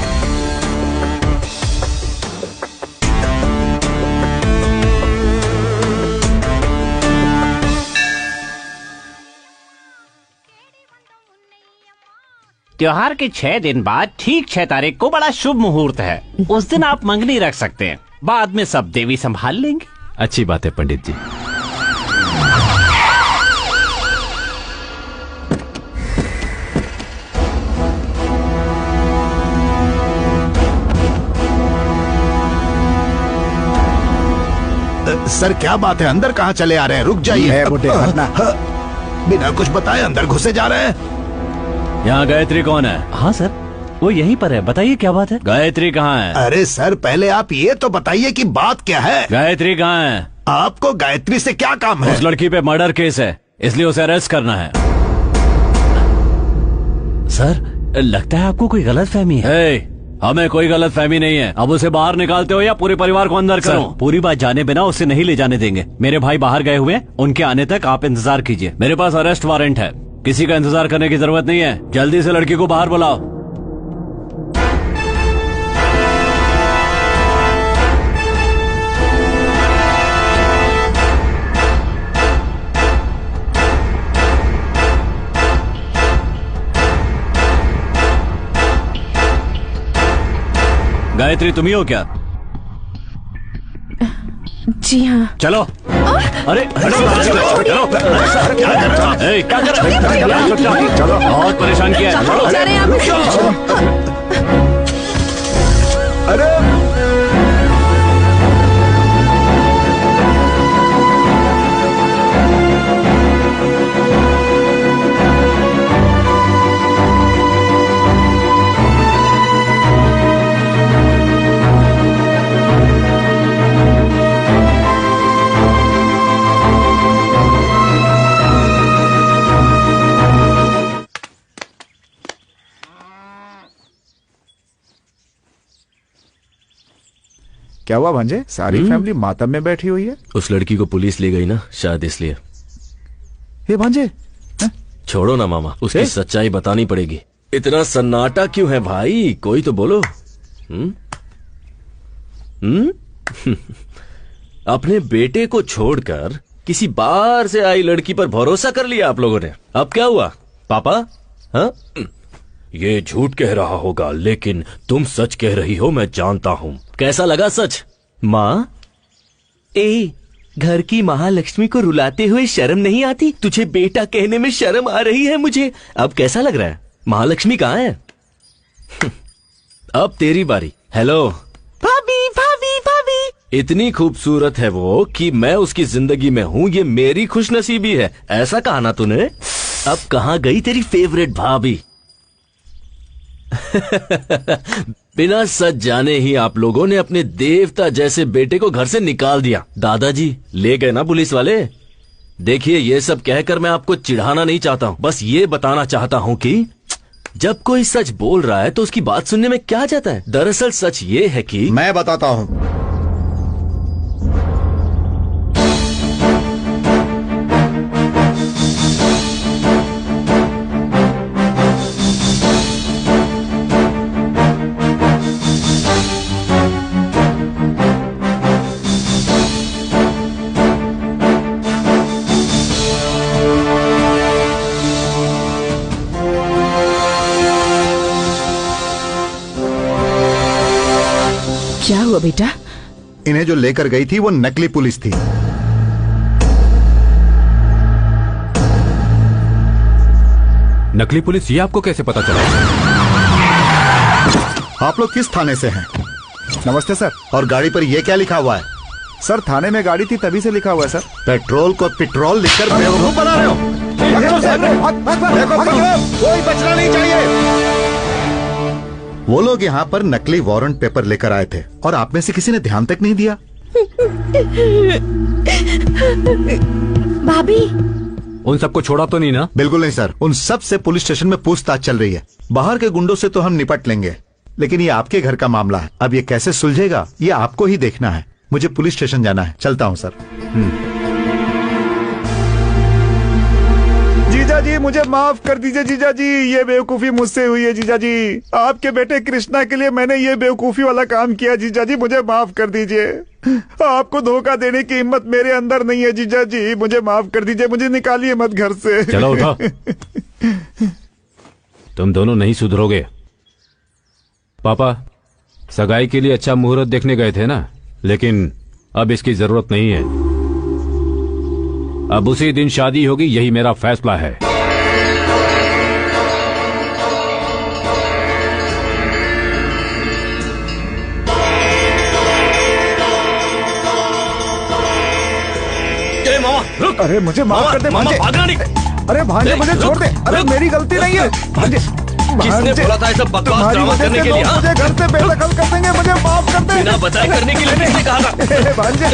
त्योहार के 6 दिन बाद ठीक 6 तारीख को बड़ा शुभ मुहूर्त है। उस दिन आप मंगनी रख सकते हैं, बाद में सब देवी संभाल लेंगे। अच्छी बात है पंडित जी। सर क्या बात है, अंदर कहाँ चले आ रहे हैं? रुक जाइए। बिना कुछ बताए अंदर घुसे जा रहे हैं। यहाँ गायत्री कौन है? हाँ सर, वो यहीं पर है। बताइए क्या बात है? गायत्री कहाँ है? अरे सर पहले आप ये तो बताइए कि बात क्या है। गायत्री कहाँ है? आपको गायत्री से क्या काम है? उस लड़की पे मर्डर केस है, इसलिए उसे अरेस्ट करना है। सर लगता है आपको कोई गलतफहमी है। हमें कोई गलतफहमी नहीं है। अब उसे बाहर निकालते हो या पूरे परिवार को अंदर करो? पूरी बात जाने बिना उसे नहीं ले जाने देंगे। मेरे भाई बाहर गए हुए हैं, उनके आने तक आप इंतजार कीजिए। मेरे पास अरेस्ट वारंट है, किसी का इंतजार करने की जरूरत नहीं है। जल्दी से लड़की को बाहर बुलाओ। गायत्री तुम ही हो क्या? जी हाँ। चलो। अरे चलो, क्या कर रहे हो? चलो, बहुत परेशान किया है। अरे क्या हुआ भांजे? सारी फैमिली मातम में बैठी हुई है। उस लड़की को पुलिस ले गई ना, शायद इसलिए। ये भांजे छोड़ो ना मामा, उसकी सच्चाई बतानी पड़ेगी। इतना सन्नाटा क्यों है भाई? कोई तो बोलो। अपने बेटे को छोड़कर किसी बाहर से आई लड़की पर भरोसा कर लिया आप लोगों ने। अब क्या हुआ पापा? हाँ, ये झूठ कह रहा होगा, लेकिन तुम सच कह रही हो, मैं जानता हूं। कैसा लगा सच? माँ, घर की महालक्ष्मी को रुलाते हुए शर्म नहीं आती? तुझे बेटा कहने में शर्म आ रही है मुझे। अब कैसा लग रहा है? महालक्ष्मी कहाँ है? अब तेरी बारी। हेलो भाभी, भाभी, भाभी। इतनी खूबसूरत है वो कि मैं उसकी जिंदगी में हूँ, ये मेरी खुशनसीबी है। ऐसा कहा ना तूने। अब कहाँ गई तेरी फेवरेट भाभी? बिना सच जाने ही आप लोगों ने अपने देवता जैसे बेटे को घर से निकाल दिया। दादाजी ले गए ना पुलिस वाले। देखिए, ये सब कहकर मैं आपको चिढ़ाना नहीं चाहता हूँ, बस ये बताना चाहता हूँ कि जब कोई सच बोल रहा है तो उसकी बात सुनने में क्या जाता है। दरअसल सच ये है कि मैं बताता हूँ। क्या हुआ बेटा? इन्हें जो लेकर गई थी वो नकली पुलिस थी। नकली पुलिस? ये आपको कैसे पता चला? आप लोग किस थाने से हैं? नमस्ते सर। और गाड़ी पर ये क्या लिखा हुआ है? सर थाने में गाड़ी थी तभी से लिखा हुआ है सर। पेट्रोल को पेट्रोल लिखकर बेवकूफ बना रहे हो। कोई बचना नहीं चाहिए। वो लोग यहाँ पर नकली वारंट पेपर लेकर आए थे और आप में से किसी ने ध्यान तक नहीं दिया। भाभी, उन सबको छोड़ा तो नहीं ना? बिल्कुल नहीं सर, उन सब से पुलिस स्टेशन में पूछताछ चल रही है। बाहर के गुंडों से तो हम निपट लेंगे, लेकिन ये आपके घर का मामला है, अब ये कैसे सुलझेगा ये आपको ही देखना है। मुझे पुलिस स्टेशन जाना है, चलता हूँ सर। जीजा जी मुझे माफ कर दीजिए जीजा जी, ये बेवकूफी मुझसे हुई है जीजा जी। आपके बेटे कृष्णा के लिए मैंने ये बेवकूफी वाला काम किया जीजा जी, मुझे माफ कर दीजिए। आपको धोखा देने की हिम्मत मेरे अंदर नहीं है जीजा जी, मुझे माफ कर दीजिए, मुझे निकालिए मत घर से। चलो उठो। तुम दोनों नहीं सुधरोगे। पापा सगाई के लिए अच्छा मुहूर्त देखने गए थे ना, लेकिन अब इसकी जरूरत नहीं है। अब उसी दिन शादी होगी, यही मेरा फैसला है। मामा रुक। अरे मुझे माफ कर दे भांजे। भागना नहीं। अरे भांजे मुझे छोड़ दे। अरे मेरी गलती नहीं है भांजे। किसने बोला था ऐसा बकवास ड्रामा करने के लिए? मुझे घर से बेदखल कर देंगे, मुझे माफ कर दे। बिना बताए करने के लिए किसने कहा था? भांजे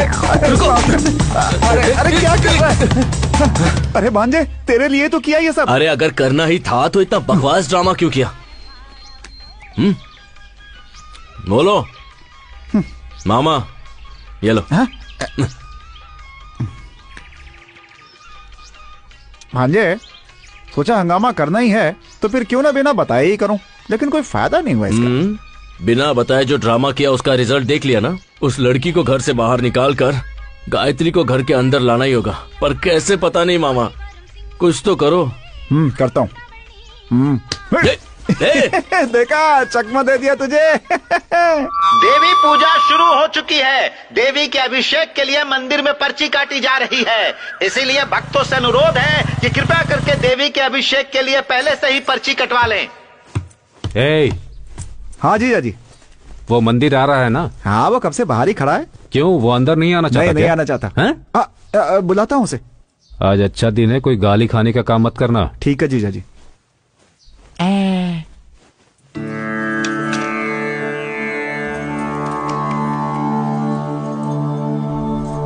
अरे क्या कर रहा है? अरे भांजे तेरे लिए तो किया ये सब। अरे अगर करना ही था तो इतना बकवास ड्रामा क्यों किया? बोलो मामा, ये लो। भांजे सोचा हंगामा करना ही है तो फिर क्यों ना बिना बताए ही करूं, लेकिन कोई फायदा नहीं हुआ इसका। बिना बताए जो ड्रामा किया उसका रिजल्ट देख लिया ना। उस लड़की को घर से बाहर निकाल कर गायत्री को घर के अंदर लाना ही होगा, पर कैसे पता नहीं मामा, कुछ तो करो। करता हूँ। देखा चकमा दे दिया तुझे। देवी पूजा शुरू हो चुकी है। देवी के अभिषेक के लिए मंदिर में पर्ची काटी जा रही है, इसीलिए भक्तों से अनुरोध है कि कृपया करके देवी के अभिषेक के लिए पहले से ही पर्ची कटवा लें। हाँ जीजा जी। वो मंदिर आ रहा है ना? हाँ वो कब से बाहर ही खड़ा है। क्यों वो अंदर नहीं आना चाहता? नहीं आना चाहता है? बुलाता हूँ उसे। आज अच्छा दिन है, कोई गाली खाने का काम मत करना। ठीक है जीजा जी।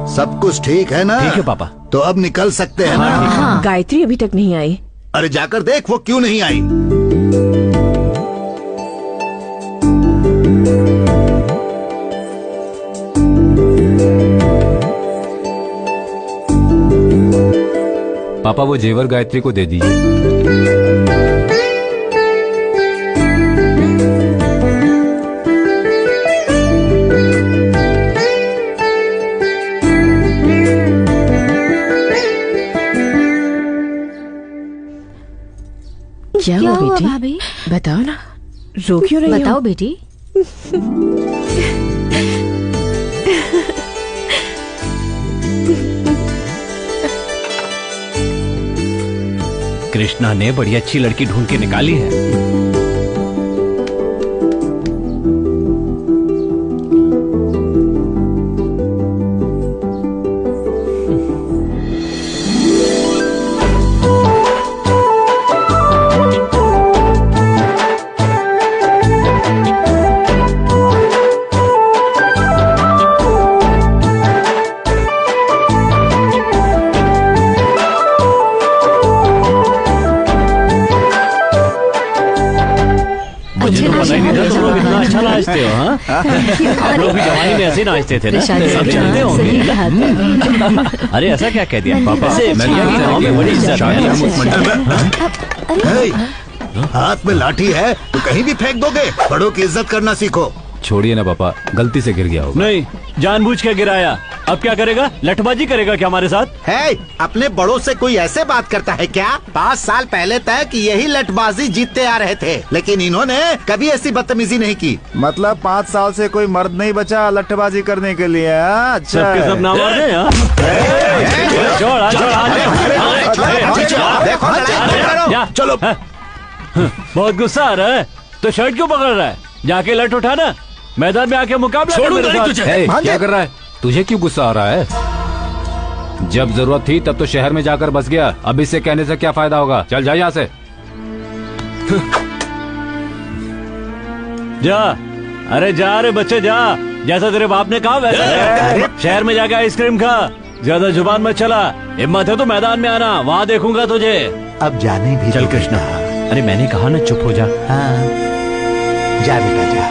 सब कुछ ठीक है ना? ठीक है पापा। तो अब निकल सकते हैं ना? हाँ। गायत्री अभी तक नहीं आई। अरे जाकर देख वो क्यों नहीं आई। पापा वो जेवर गायत्री को दे दीजिए। क्या हुआ बेटी? भाभी बताओ ना, रो क्यों रही हो? बताओ बेटी। कृष्णा ने बड़ी अच्छी लड़की ढूंढ के निकाली है। अच्छा नाचते हो। हाँ आप लोग भी जवानी में ऐसे नाचते थे ना, सब जानते होंगे। अरे ऐसा क्या कह दिया पापा? गाँव में बड़ी इज्जत है। हाथ में लाठी है तो कहीं भी फेंक दोगे? बड़ों की इज्जत करना सीखो। छोड़िए ना पापा, गलती से गिर गया होगा। नहीं, जानबूझ के गिराया। अब क्या करेगा? लठबाजी करेगा क्या हमारे साथ? है अपने बड़ों से कोई ऐसे बात करता है क्या? 5 साल पहले तक यही लठबाजी जीतते आ रहे थे, लेकिन इन्होंने कभी ऐसी बदतमीजी नहीं की। मतलब 5 साल से कोई मर्द नहीं बचा लठबाजी करने के लिए? अच्छा सबके सब नाम आ रहे हैं। चलो। बहुत गुस्सा आ रहा है तो शर्ट क्यों पकड़ रहा है? जाके लठ उठाना, मैदान में आके मुकाबला कर मेरे साथ। क्या कर रहा है? तुझे क्यों गुस्सा आ रहा है? जब जरूरत थी तब तो शहर में जाकर बस गया, अब इससे कहने से क्या फायदा होगा? चल जा यहाँ से। जा, अरे जा रे बच्चे जा, जैसा तेरे बाप ने कहा वैसा। शहर में जाके आइसक्रीम खा, ज्यादा जुबान मत चला। हिम्मत है तो मैदान में आना, वहाँ देखूंगा तुझे। अब जाने भी चल कृष्णा। अरे मैंने कहा ना चुप हो जा। हाँ। जा बेटा जा।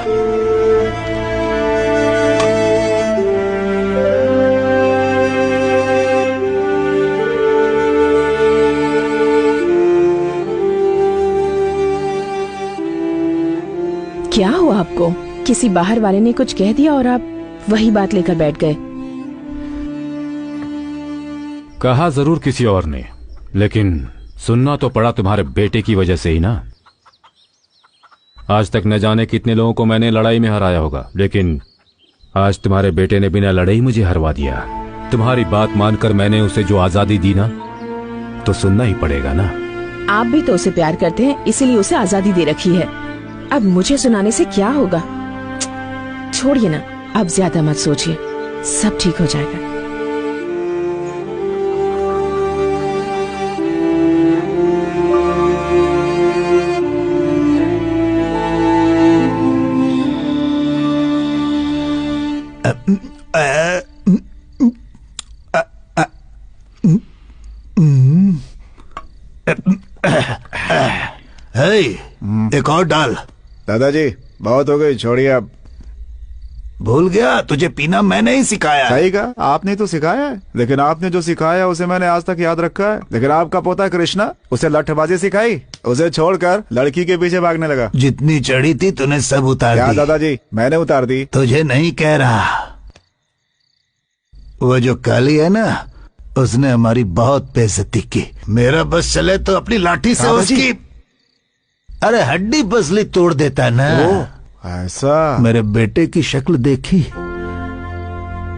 क्या हुआ आपको? किसी बाहर वाले ने कुछ कह दिया और आप वही बात लेकर बैठ गए? कहा जरूर किसी और ने, लेकिन सुनना तो पड़ा तुम्हारे बेटे की वजह से ही ना। आज तक न जाने कितने लोगों को मैंने लड़ाई में हराया होगा, लेकिन आज तुम्हारे बेटे ने बिना लड़ाई मुझे हरवा दिया। तुम्हारी बात मानकर मैंने उसे जो आजादी दी ना, तो सुनना ही पड़ेगा ना। आप भी तो उसे प्यार करते हैं, इसीलिए उसे आजादी दे रखी है। अब मुझे सुनाने से क्या होगा? छोड़िए ना, अब ज्यादा मत सोचिए, सब ठीक हो जाएगा। एक और डाल। दादाजी बहुत हो गई, छोड़िए अब। भूल गया, तुझे पीना मैंने ही सिखाया। सही कहा, आपने तो सिखाया है, लेकिन आपने जो सिखाया उसे मैंने आज तक याद रखा है। लेकिन आपका पोता कृष्णा, उसे लठबाजी सिखाई, उसे छोड़कर लड़की के पीछे भागने लगा। जितनी चढ़ी थी तूने सब उतार दी। क्या दादाजी, मैंने उतार दी? तुझे नहीं कह रहा, वो जो काली है ना, उसने हमारी बहुत बेइज्जती की। मेरा बस चले तो अपनी लाठी से उसकी अरे हड्डी पसली तोड़ देता है ना। ऐसा? मेरे बेटे की शक्ल देखी,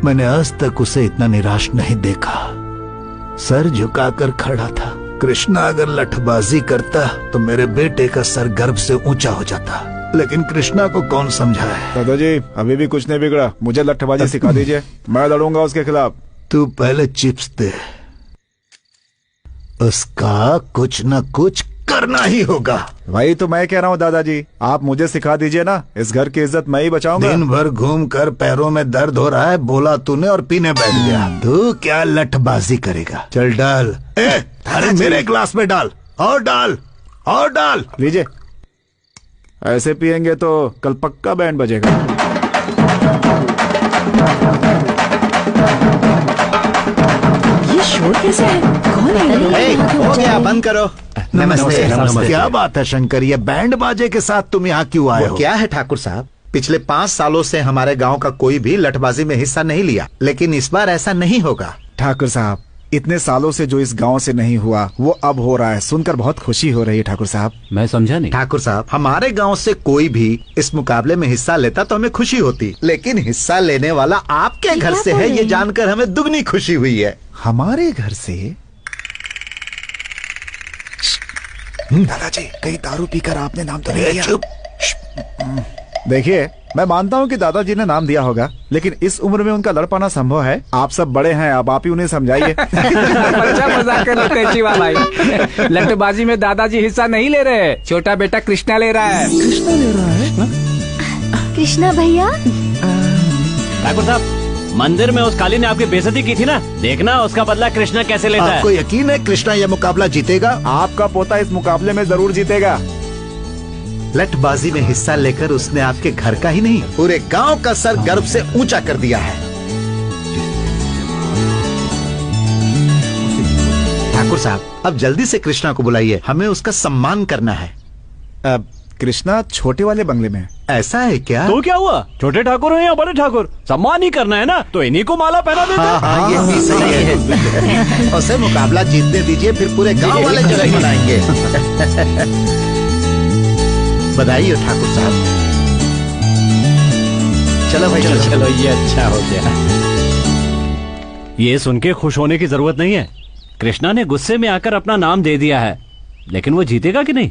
मैंने आज तक उसे इतना निराश नहीं देखा। सर झुकाकर खड़ा था। कृष्णा अगर लठबाजी करता तो मेरे बेटे का सर गर्व से ऊंचा हो जाता, लेकिन कृष्णा को कौन समझाए। दादाजी अभी भी कुछ नहीं बिगड़ा, मुझे लठबाजी सिखा दीजिए, मैं लड़ूंगा उसके खिलाफ। तू पहले चिप्स दे, उसका कुछ न कुछ करना ही होगा। वही तो मैं कह रहा हूँ दादाजी, आप मुझे सिखा दीजिए ना, इस घर की इज्जत मैं ही बचाऊंगा। दिन भर घूम कर पैरों में दर्द हो रहा है, बोला तूने और पीने बैठ गया। तू क्या लठबाजी करेगा? चल डाल। अरे मेरे ग्लास में डाल, और डाल, और डाल। लीजिए, ऐसे पियेंगे तो कल पक्का बैंड बजेगा। ये शोर कैसे है? कौन है? हो गया, बंद करो। नमस्ते। क्या बात है शंकर, ये बैंड बाजे के साथ तुम यहाँ क्यों आए हो? क्या है ठाकुर साहब, पिछले 5 सालों से हमारे गांव का कोई भी लठबाजी में हिस्सा नहीं लिया, लेकिन इस बार ऐसा नहीं होगा। ठाकुर साहब, इतने सालों से जो इस गांव से नहीं हुआ वो अब हो रहा है, सुनकर बहुत खुशी हो रही है। ठाकुर साहब, मैं समझा नहीं। ठाकुर साहब, हमारे गांव से कोई भी इस मुकाबले में हिस्सा लेता तो हमें खुशी होती, लेकिन हिस्सा लेने वाला आपके घर से है, ये जानकर हमें दुगनी खुशी हुई है। हमारे घर से? दादाजी कहीं दारू पीकर आपने नाम तो नहीं लिया? देखिए, मैं मानता हूँ कि दादाजी ने नाम दिया होगा, लेकिन इस उम्र में उनका लड़ पाना संभव है। आप सब बड़े हैं, अब आप ही उन्हें समझाइए। अच्छा मजाक कर लेते हैं शिवा भाई। लठबाजी में दादाजी हिस्सा नहीं ले रहे, छोटा बेटा कृष्णा ले रहा है। कृष्णा ले रहा है? कृष्णा भैया, ठाकुर साहब, मंदिर में उस काली ने आपकी बेइज्जती की थी ना, देखना उसका बदला कृष्णा कैसे लेता है। आपको यकीन है कृष्णा यह मुकाबला जीतेगा? आपका पोता इस मुकाबले में जरूर जीतेगा। लठबाजी में हिस्सा लेकर उसने आपके घर का ही नहीं, पूरे गांव का सर गर्व से ऊंचा कर दिया है। ठाकुर साहब, अब जल्दी से कृष्णा को बुलाइए, हमें उसका सम्मान करना है। अब कृष्णा छोटे वाले बंगले में। ऐसा है क्या? तो क्या हुआ, छोटे ठाकुर हैं या बड़े ठाकुर, सम्मान ही करना है ना, तो इन्हीं को माला पहना देते। हाँ, ये भी सही है। उसे मुकाबला जीतने दीजिए, फिर पूरे गांव वाले जश्न मनाएंगे। बधाई हो ठाकुर साहब। चलो भाई, चलो, ये अच्छा हो गया। ये सुन के खुश होने की जरूरत नहीं है। कृष्णा ने गुस्से में आकर अपना नाम दे दिया है, लेकिन वो जीतेगा कि नहीं?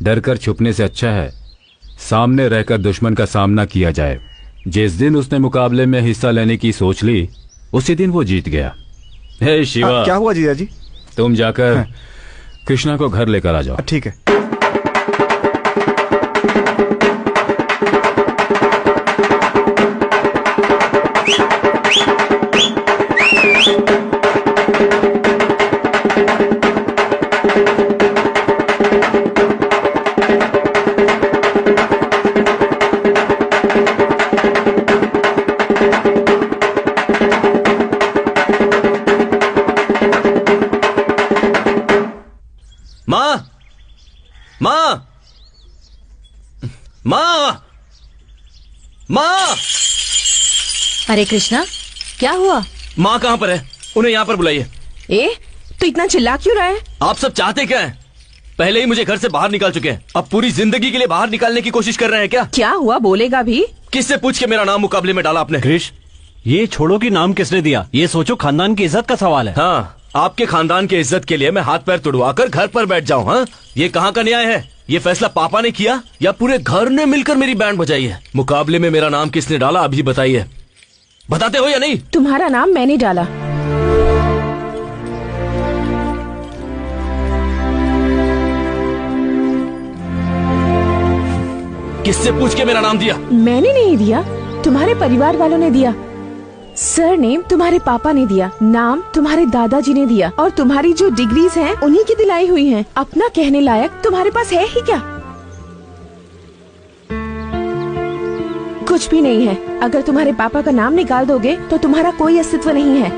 डर कर छुपने से अच्छा है सामने रहकर दुश्मन का सामना किया जाए। जिस दिन उसने मुकाबले में हिस्सा लेने की सोच ली, उसी दिन वो जीत गया। हे शिवा, क्या हुआ जीजा जी? तुम जाकर कृष्णा को घर लेकर आ जाओ। ठीक है। माँ! अरे कृष्णा, क्या हुआ? माँ कहाँ पर है? उन्हें यहाँ पर बुलाइए। ए, तो इतना चिल्ला क्यों रहा है? आप सब चाहते क्या हैं? पहले ही मुझे घर से बाहर निकाल चुके हैं, अब पूरी जिंदगी के लिए बाहर निकालने की कोशिश कर रहे हैं क्या? क्या हुआ, बोलेगा भी? किससे पूछ के मेरा नाम मुकाबले में डाला आपने? क्रिश, ये छोड़ो कि नाम किसने दिया, ये सोचो खानदान की इज्जत का सवाल है। हाँ, आपके खानदान की इज्जत के लिए मैं हाथ पैर तुड़वाकर घर पर बैठ जाऊँ? हाँ, ये कहाँ का न्याय है? ये फैसला पापा ने किया या पूरे घर ने मिलकर मेरी बैंड बजाई है? मुकाबले में मेरा नाम किसने डाला अभी बताइए। बताते हो या नहीं? तुम्हारा नाम मैंने डाला। किससे पूछ के मेरा नाम दिया? मैंने नहीं दिया, तुम्हारे परिवार वालों ने दिया। सरनेम तुम्हारे पापा ने दिया, नाम तुम्हारे दादाजी ने दिया, और तुम्हारी जो डिग्रीज हैं उन्हीं की दिलाई हुई हैं। अपना कहने लायक तुम्हारे पास है ही क्या? कुछ भी नहीं है। अगर तुम्हारे पापा का नाम निकाल दोगे तो तुम्हारा कोई अस्तित्व नहीं है।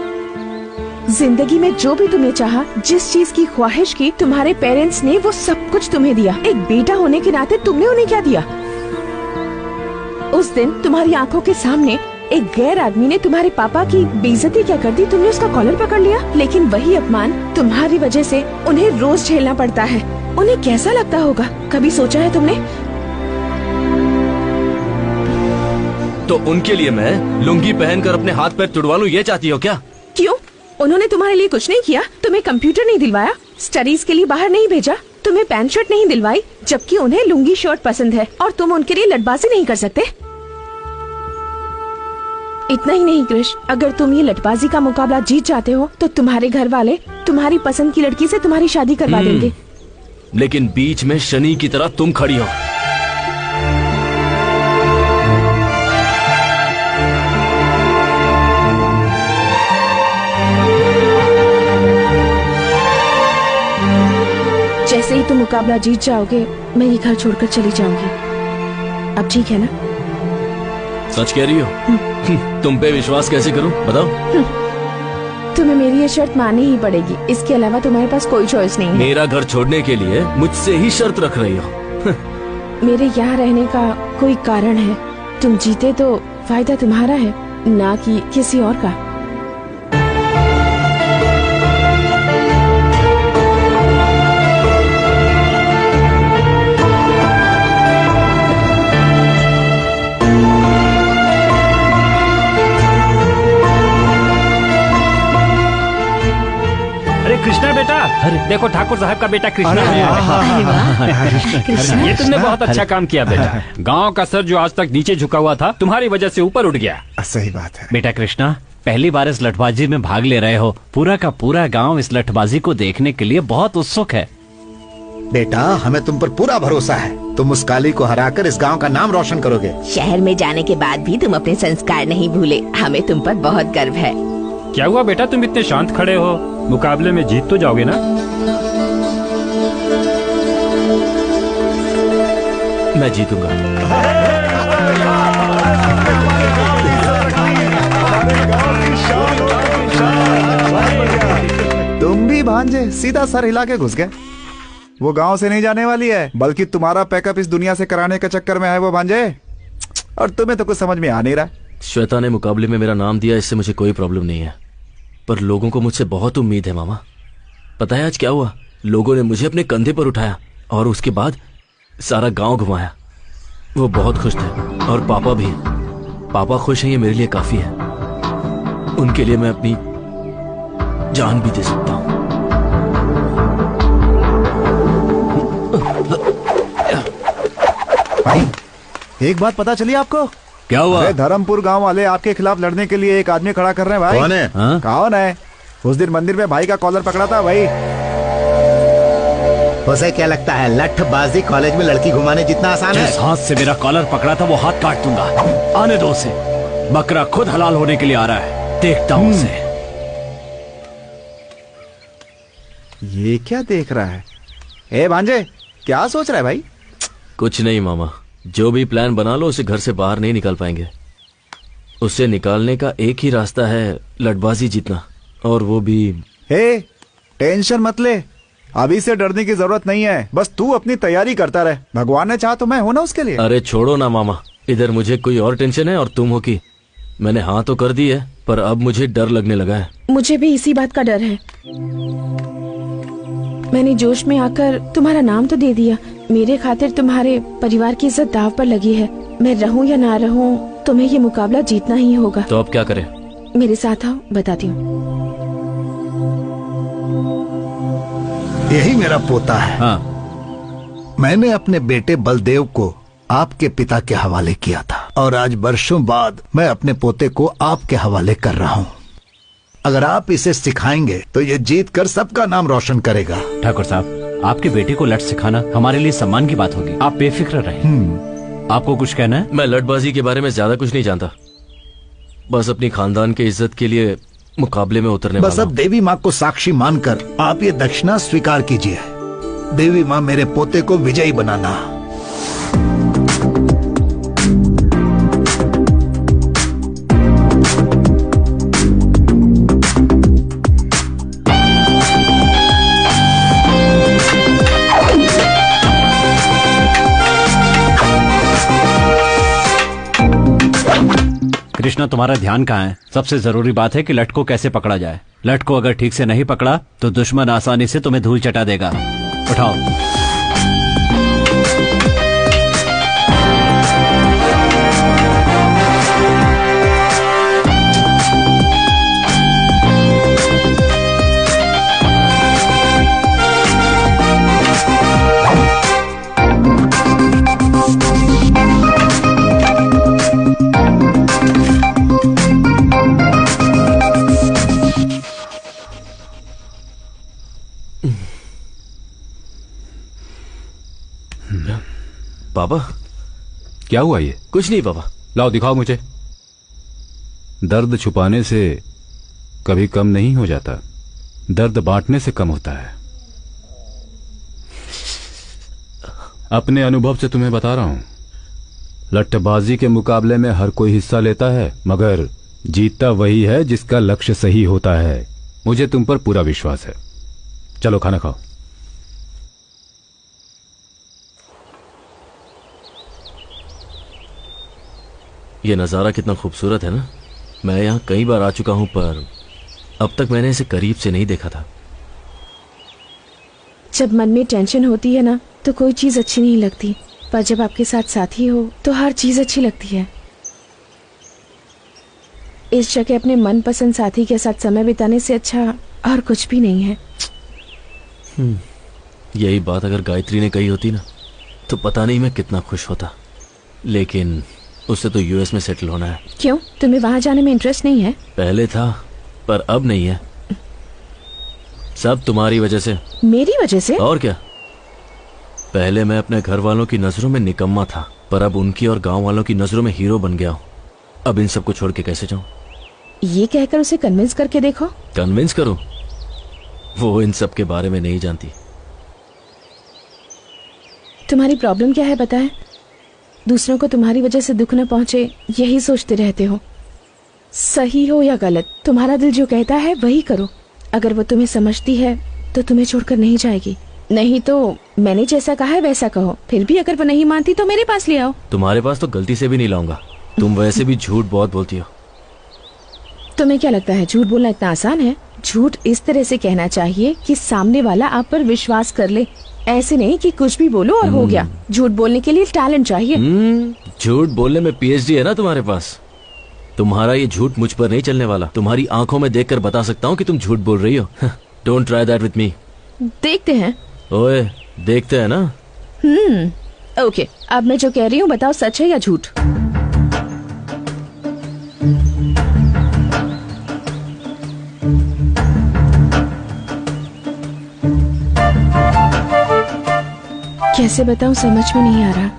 जिंदगी में जो भी तुमने चाहा, जिस चीज की ख्वाहिश की, तुम्हारे पेरेंट्स ने वो सब कुछ तुम्हें दिया। एक बेटा होने के नाते तुमने उन्हें क्या दिया? उस दिन तुम्हारी आंखों के सामने एक गैर आदमी ने तुम्हारे पापा की बेइज्जती क्या कर दी, तुमने उसका कॉलर पकड़ लिया। लेकिन वही अपमान तुम्हारी वजह से उन्हें रोज झेलना पड़ता है। उन्हें कैसा लगता होगा, कभी सोचा है तुमने? तो उनके लिए मैं लुंगी पहनकर अपने हाथ पैर तुड़वा लूं, ये चाहती हो क्या? क्यों? उन्होंने तुम्हारे लिए कुछ नहीं किया? तुम्हें कंप्यूटर नहीं दिलवाया, स्टडीज के लिए बाहर नहीं भेजा, तुम्हें पैंट शर्ट नहीं दिलवाई, जबकि उन्हें लुंगी शर्ट पसंद है, और तुम उनके लिए लटबाजी नहीं कर सकते? इतना ही नहीं कृष, अगर तुम ये लटबाजी का मुकाबला जीत जाते हो तो तुम्हारे घर वाले तुम्हारी पसंद की लड़की से तुम्हारी शादी करवा देंगे। लेकिन बीच में शनि की तरह तुम खड़ी हो। जैसे ही तुम मुकाबला जीत जाओगे, मैं ये घर छोड़कर चली जाऊंगी। अब ठीक है ना? सच कह रही हो? तुम पे विश्वास कैसे करूं, बताओ? तुम्हें मेरी ये शर्त माननी ही पड़ेगी, इसके अलावा तुम्हारे पास कोई चॉइस नहीं है। मेरा घर छोड़ने के लिए मुझसे ही शर्त रख रही हो? मेरे यहाँ रहने का कोई कारण है। तुम जीते तो फायदा तुम्हारा है, ना कि किसी और का। कृष्णा बेटा, देखो ठाकुर साहब का बेटा कृष्णा कृष्णा, ये तुमने बहुत अच्छा काम किया बेटा। गांव का सर जो आज तक नीचे झुका हुआ था, तुम्हारी वजह से ऊपर उठ गया। सही बात है बेटा कृष्णा, पहली बार इस लठबाजी में भाग ले रहे हो। पूरा का पूरा गांव इस लठबाजी को देखने के लिए बहुत उत्सुक है। बेटा, हमें तुम पर पूरा भरोसा है। तुम उस काली को हराकर इस गांव का नाम रोशन करोगे। शहर में जाने के बाद भी तुम अपने संस्कार नहीं भूले, हमें तुम पर बहुत गर्व है। क्या हुआ बेटा, तुम इतने शांत खड़े हो? मुकाबले में जीत तो जाओगे ना? मैं जीतूंगा। तुम भी भांजे सीधा सर हिला के घुस गए। वो गांव से नहीं जाने वाली है, बल्कि तुम्हारा पैकअप इस दुनिया से कराने के चक्कर में है वो भांजे। और तुम्हें तो कुछ समझ में आ नहीं रहा। श्वेता ने मुकाबले में मेरा नाम दिया, इससे मुझे कोई प्रॉब्लम नहीं है, पर लोगों को मुझसे बहुत उम्मीद है मामा। पता है आज क्या हुआ? लोगों ने मुझे अपने कंधे पर उठाया और उसके बाद सारा गांव घुमाया। वो बहुत खुश थे, और पापा भी। पापा खुश हैं, ये मेरे लिए काफी है। उनके लिए मैं अपनी जान भी दे सकता हूं। भाई, एक बात पता चली आपको? क्या हुआ? अरे धर्मपुर गांव वाले आपके खिलाफ लड़ने के लिए एक आदमी खड़ा कर रहे हैं भाई। कौन है? कौन है? उस दिन मंदिर में भाई का कॉलर पकड़ा था भाई। उसे क्या लगता है लठबाजी कॉलेज में लड़की घुमाने जितना आसान है? जिस हाथ से मेरा कॉलर पकड़ा था वो हाथ काट दूंगा। आने दो उसे। बकरा खुद हलाल होने के लिए आ रहा है, देखता हूँ उसे। ये क्या देख रहा है? ए भांजे, क्या सोच रहा है भाई? कुछ नहीं मामा, जो भी प्लान बना लो उसे घर से बाहर नहीं निकाल पाएंगे। उसे निकालने का एक ही रास्ता है, लठबाजी जीतना, और वो भी। हे, टेंशन मत ले, अभी से डरने की जरूरत नहीं है। बस तू अपनी तैयारी करता रहे, भगवान ने चाहा तो मैं हूं ना उसके लिए। अरे छोड़ो ना मामा, इधर मुझे कोई और टेंशन है और तुम हो कि मैंने हाँ तो कर दी है, पर अब मुझे डर लगने लगा है। मुझे भी इसी बात का डर है। मैंने जोश में आकर तुम्हारा नाम तो दे दिया। मेरे खातिर तुम्हारे परिवार की इज्जत दाव पर लगी है। मैं रहूं या ना रहूं, तुम्हें ये मुकाबला जीतना ही होगा। तो अब क्या करें? मेरे साथ आओ, बताती हूँ। यही मेरा पोता है। हाँ। मैंने अपने बेटे बलदेव को आपके पिता के हवाले किया था और आज वर्षों बाद मैं अपने पोते को आपके हवाले कर रहा हूँ। अगर आप इसे सिखाएंगे तो ये जीत कर सबका नाम रोशन करेगा। ठाकुर साहब, आपके बेटे को लठ सिखाना हमारे लिए सम्मान की बात होगी। आप बेफिक्र रहें। आपको कुछ कहना है? मैं लठबाजी के बारे में ज्यादा कुछ नहीं जानता, बस अपनी खानदान के इज्जत के लिए मुकाबले में उतरने बस वाला अब देवी माँ को साक्षी मानकर आप ये दक्षिणा स्वीकार कीजिए। देवी माँ, मेरे पोते को विजयी बनाना। कृष्णा, तुम्हारा ध्यान कहाँ है? सबसे जरूरी बात है कि लठ को कैसे पकड़ा जाए। लठ को अगर ठीक से नहीं पकड़ा तो दुश्मन आसानी से तुम्हें धूल चटा देगा। उठाओ। पापा, क्या हुआ ये? कुछ नहीं पापा। लाओ दिखाओ मुझे। दर्द छुपाने से कभी कम नहीं हो जाता, दर्द बांटने से कम होता है। अपने अनुभव से तुम्हें बता रहा हूं, लट्ठबाजी के मुकाबले में हर कोई हिस्सा लेता है, मगर जीतता वही है जिसका लक्ष्य सही होता है। मुझे तुम पर पूरा विश्वास है। चलो खाना खाओ। ये नज़ारा कितना खूबसूरत है ना। मैं यहाँ कई बार आ चुका हूँ, पर अब तक मैंने इसे करीब से नहीं देखा था। जब मन में टेंशन होती है ना, तो कोई चीज अच्छी नहीं लगती, पर जब आपके साथ साथी हो तो हर चीज अच्छी लगती है। इस जगह अपने मनपसंद साथी के साथ समय बिताने से अच्छा और कुछ भी नहीं है। यही बात अगर गायत्री ने कही होती ना, तो पता नहीं मैं कितना खुश होता। लेकिन उससे तो यूएस में सेटल होना है। क्यों, तुम्हें वहां जाने में इंटरेस्ट नहीं है? पहले था, पर अब नहीं है। सब तुम्हारी वजह से। मेरी वजह से? और क्या। पहले मैं अपने घर वालों की नजरों में निकम्मा था, पर अब उनकी और गांव वालों की नजरों में हीरो बन गया हूँ। अब इन सबको छोड़ के कैसे जाऊं? ये कहकर उसे कन्विंस करके देखो। कन्विंस करूं? वो इन सब के बारे में नहीं जानती। तुम्हारी प्रॉब्लम क्या है बताएं? दूसरों को तुम्हारी वजह से दुख न पहुंचे, यही सोचते रहते हो। सही हो या गलत, तुम्हारा दिल जो कहता है वही करो। अगर वो तुम्हें समझती है तो तुम्हें छोड़कर नहीं जाएगी, नहीं तो मैंने जैसा कहा है वैसा कहो। फिर भी अगर वो नहीं मानती तो मेरे पास ले आओ। तुम्हारे पास तो गलती से भी नहीं लाऊंगा। तुम वैसे भी झूठ बहुत बोलती हो। तुम्हें क्या लगता है झूठ बोलना इतना आसान है? झूठ इस तरह से कहना चाहिए कि सामने वाला आप पर विश्वास कर ले, ऐसे नहीं कि कुछ भी बोलो और हो गया। झूठ बोलने के लिए टैलेंट चाहिए। झूठ बोलने में पीएचडी है ना तुम्हारे पास। तुम्हारा ये झूठ मुझ पर नहीं चलने वाला। तुम्हारी आंखों में देखकर बता सकता हूँ कि तुम झूठ बोल रही हो। Don't try that with me. देखते हैं। ओए, देखते हैं ना। ओके, अब मैं जो कह रही हूँ बताओ, सच है या झूठ? कैसे बताऊं, समझ में नहीं आ रहा।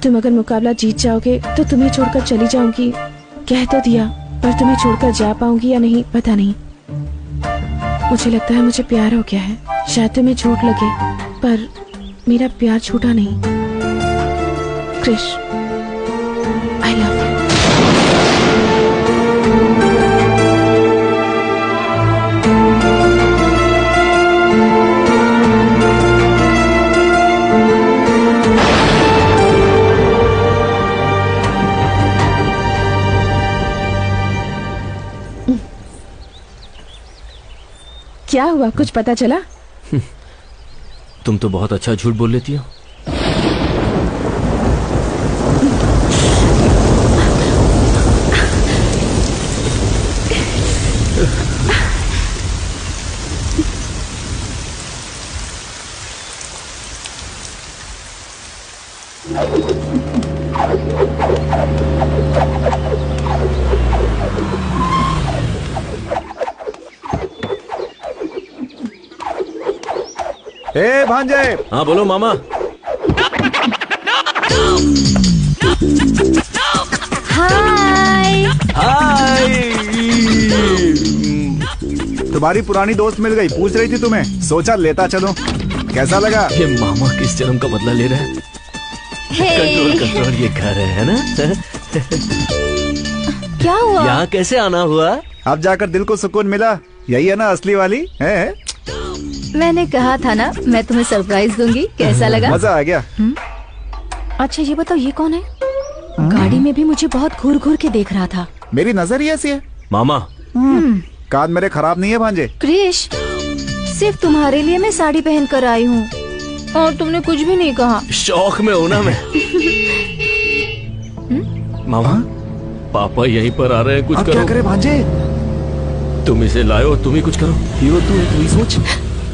तुम अगर मुकाबला जीत जाओगे तो तुम्हें छोड़कर चली जाऊंगी, कह तो दिया, पर तुम्हें छोड़कर जा पाऊंगी या नहीं पता नहीं। मुझे लगता है मुझे प्यार हो गया है। शायद तुम्हें झूठ लगे, पर मेरा प्यार छूटा नहीं। Krish, I love you. क्या हुआ, कुछ पता चला? तुम तो बहुत अच्छा झूठ बोल लेती हो। ए भांजे। हाँ बोलो मामा। हाय। तुम्हारी पुरानी दोस्त मिल गई, पूछ रही थी तुम्हें, सोचा लेता चलो। कैसा लगा? ये मामा किस जन्म का बदला ले रहा है? कंट्रोल कंट्रोल, ये घर है ना? क्या हुआ? यहाँ कैसे आना हुआ? अब जाकर दिल को सुकून मिला। यही है ना असली वाली है? मैंने कहा था ना मैं तुम्हें सरप्राइज दूंगी। कैसा लगा? मजा आ गया। अच्छा ये बताओ ये कौन है? गाड़ी में भी मुझे बहुत घूर घूर के देख रहा था। मेरी नजर ही ऐसी है। मामा कान मेरे खराब नहीं है भांजे। क्रिश, सिर्फ तुम्हारे लिए मैं साड़ी पहन कर आई हूँ और तुमने कुछ भी नहीं कहा। शौक में हूँ ना मैं। मामा पापा यहीं पर आ रहे हैं, कुछ अब करो। क्या करे भांजे? तुम इसे लाओ, तुम ही कुछ करो। तू ही सोच।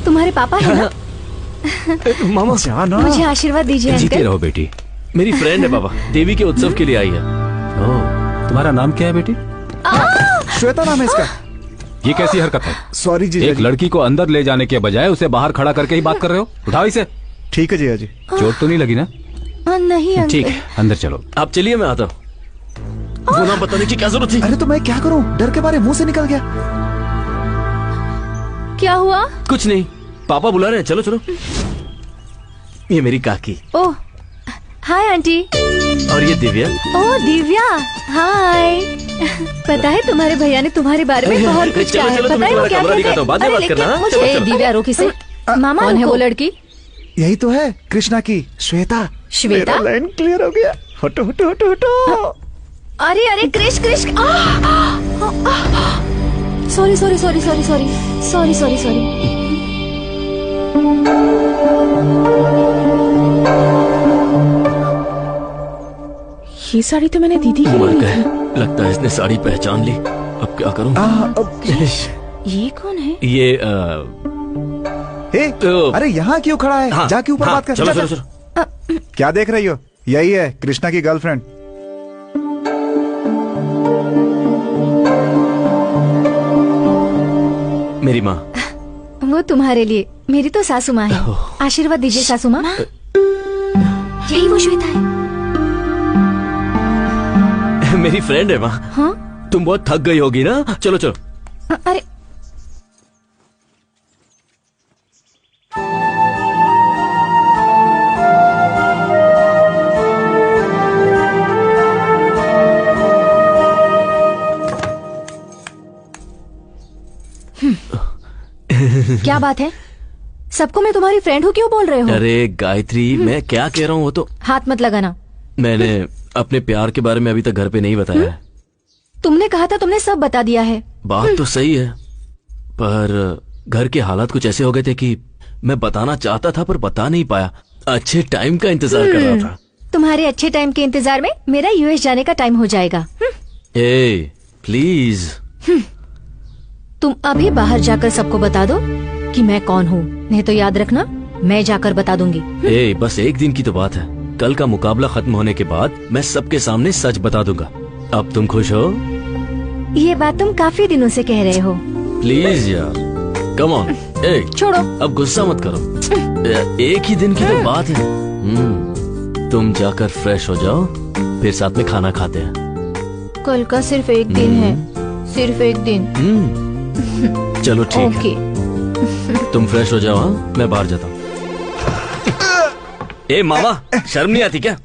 तुम्हारे पापा है ना? मामा जाना। मुझे आशीर्वाद दीजिए जीते अंकल। रहो बेटी। मेरी फ्रेंड है बाबा, देवी के उत्सव के लिए आई है। तुम्हारा नाम क्या है बेटी? श्वेता नाम है इसका। ये कैसी हरकत है? सॉरी जी। एक लड़की को अंदर ले जाने के बजाय उसे बाहर खड़ा करके ही बात कर रहे हो। उठाओ इसे। ठीक है जीजा जी। चोट तो नहीं लगी ना? नहीं अंकल। ठीक है अंदर चलो। आप चलिए, मैं आता हूँ। वो नाम बताने की क्या जरूरत थी? अरे तो मैं क्या करूं, डर के मारे मुंह से निकल गया। क्या हुआ? कुछ नहीं, पापा बुला रहे हैं, चलो चलो। ये मेरी काकी। ओह हाय आंटी। और ये दिव्या। ओह दिव्या हाय। पता है तुम्हारे भैया ने तुम्हारे बारे में बहुत कुछ कहा है। चलो, पता है वो क्या कमरा दिखाता हूँ, बाद में बात करना। हाँ? चलो, चलो। दिव्या रोकी से। मामा कौन है वो लड़की? यही तो है कृष्णा की श्वेता। श्वेता? मेरा लाइन क्लियर हो गया। हटो हटो हटो हटो। अरे अरे Krish Krish. Sorry sorry sorry sorry sorry sorry sorry sorry. ये साड़ी तो मैंने दीदी की मर ली गए, थी। लगता है इसने साड़ी पहचान ली। अब क्या करूं? ये कौन है? ये अरे यहाँ क्यों खड़ा है? हाँ, जाके ऊपर हाँ, बात कर। चलो, जा, चलो, जा। क्या देख रही हो? यही है कृष्णा की गर्लफ्रेंड। मेरी माँ। वो तुम्हारे लिए। मेरी तो सासू माँ है। आशीर्वाद दीजिए सासू माँ। यही वो श्वेता है। मेरी फ्रेंड है माँ। हाँ? तुम बहुत थक गई होगी ना? चलो चलो। अरे क्या बात है? सबको मैं तुम्हारी फ्रेंड हूँ क्यों बोल रहे हो? अरे गायत्री, मैं क्या कह रहा हूँ वो तो। हाथ मत लगाना। मैंने अपने प्यार के बारे में अभी तक घर पे नहीं बताया है। तुमने कहा था तुमने सब बता दिया है। बात तो सही है, पर घर के हालात कुछ ऐसे हो गए थे कि मैं बताना चाहता था पर बता नहीं पाया। अच्छे टाइम का इंतजार कर रहा था। तुम्हारे अच्छे टाइम के इंतजार में मेरा यूएस जाने का टाइम हो जाएगा। ए प्लीज। तुम अभी बाहर जाकर सबको बता दो कि मैं कौन हूँ, नहीं तो याद रखना मैं जाकर बता दूंगी। ए बस एक दिन की तो बात है। कल का मुकाबला खत्म होने के बाद मैं सबके सामने सच बता दूंगा। अब तुम खुश हो? ये बात तुम काफी दिनों से कह रहे हो। प्लीज यार, कम ऑन। ए छोड़ो, अब गुस्सा मत करो। एक ही दिन की तो बात है। तुम जाकर फ्रेश हो जाओ, फिर साथ में खाना खाते हैं। कल का सिर्फ एक दिन है, सिर्फ एक दिन। चलो ठीक ओके। है, तुम फ्रेश हो जाओ। हाँ, मैं बाहर जाता हूँ। ए मामा, शर्म नहीं आती क्या?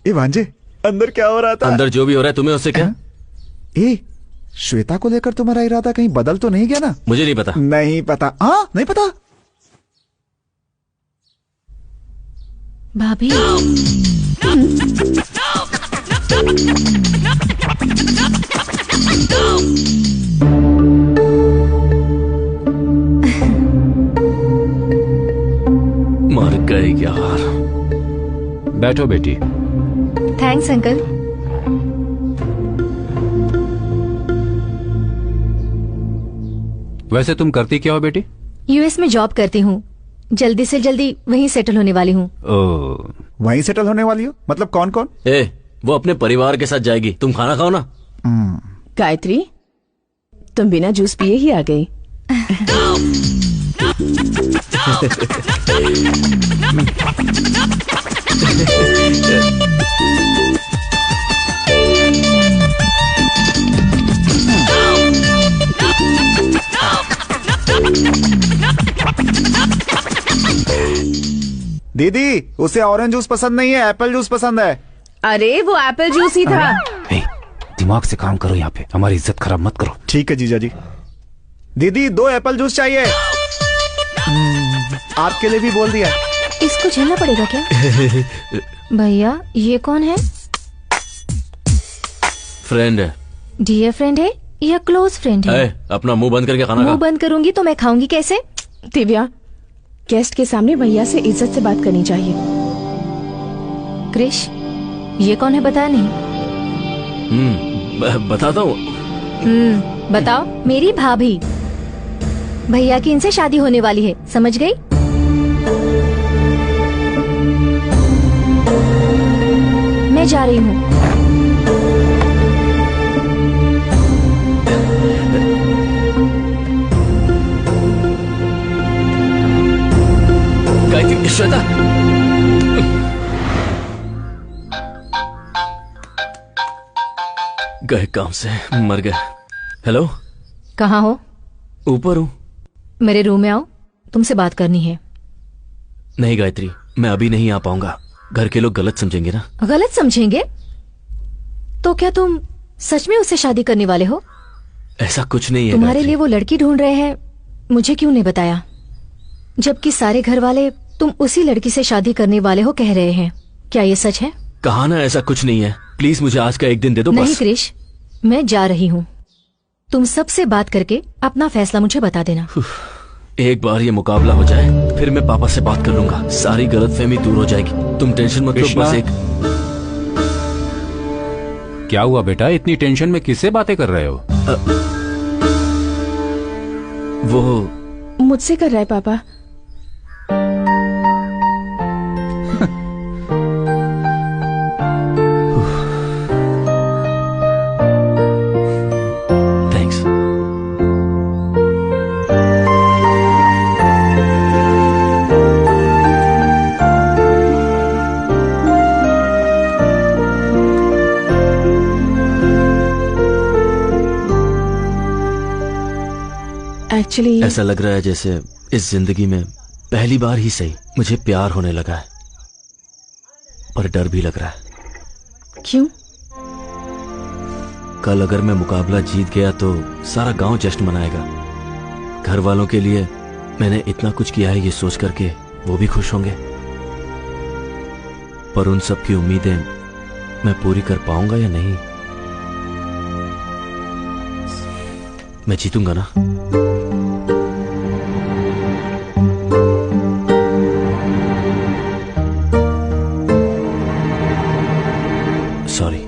ए भांजे, अंदर क्या हो रहा था? अंदर जो भी हो रहा है तुम्हें उससे क्या? ए श्वेता को लेकर तुम्हारा इरादा कहीं बदल तो नहीं गया ना? मुझे नहीं पता। नहीं पता? हाँ नहीं पता। भाभी तेरी क्या हार। बैठो बेटी। Thanks uncle. वैसे तुम करती क्या हो बेटी? यूएस में जॉब करती हूँ, जल्दी से जल्दी वहीं सेटल होने वाली हूँ। वहीं सेटल होने वाली हो? मतलब कौन कौन? वो अपने परिवार के साथ जाएगी, तुम खाना खाओ ना। गायत्री, तुम बिना जूस पिए ही आ गई। दीदी, उसे ऑरेंज जूस पसंद नहीं है, एप्पल जूस पसंद है। अरे वो एप्पल जूस ही था। दिमाग से काम करो, यहाँ पे हमारी इज्जत खराब मत करो। ठीक है जीजा जी। दीदी 2 एप्पल जूस चाहिए। आपके लिए भी बोल दिया। इसको झेलना पड़ेगा क्या? भैया ये कौन है? फ्रेंड है। डियर फ्रेंड है या क्लोज फ्रेंड है? अपना मुंह बंद करके खाना खा। मुंह बंद करूंगी तो मैं खाऊंगी कैसे? दिव्या, गेस्ट के सामने भैया से इज्जत से बात करनी चाहिए। क्रिश, ये कौन है बताया नहीं? बताता हूँ। बताओ। मेरी भाभी। भैया की इनसे शादी होने वाली है, समझ गई? मैं जा रही हूँ। गायत्री, श्वेता, गए काम से, मर गए। हेलो, कहाँ हो? ऊपर हूँ। मेरे रूम में आओ, तुमसे बात करनी है। नहीं गायत्री, मैं अभी नहीं आ पाऊंगा, घर के लोग गलत समझेंगे ना। गलत समझेंगे? तो क्या तुम सच में उससे शादी करने वाले हो? ऐसा कुछ नहीं है। तुम्हारे लिए वो लड़की ढूंढ रहे हैं, मुझे क्यों नहीं बताया? जबकि सारे घर वाले तुम उसी लड़की से शादी करने वाले हो कह रहे हैं। क्या ये सच है? कहा ना ऐसा कुछ नहीं है। प्लीज मुझे आज का एक दिन दे दो। नहीं बस। क्रिश, मैं जा रही हूँ। तुम सबसे बात करके अपना फैसला मुझे बता देना। एक बार ये मुकाबला हो जाए, फिर मैं पापा से बात कर लूंगा, सारी गलतफहमी दूर हो जाएगी। तुम टेंशन मत लो। बस एक। क्या हुआ बेटा, इतनी टेंशन में किससे बातें कर रहे हो? वो मुझसे कर रहा है पापा। थैंक्स। एक्चुअली ऐसा लग रहा है जैसे इस जिंदगी में पहली बार ही सही मुझे प्यार होने लगा है, पर डर भी लग रहा है। क्यों? कल अगर मैं मुकाबला जीत गया तो सारा गांव जश्न मनाएगा। घर वालों के लिए मैंने इतना कुछ किया है ये सोच करके वो भी खुश होंगे, पर उन सब की उम्मीदें मैं पूरी कर पाऊंगा या नहीं? मैं जीतूंगा ना? सॉरी।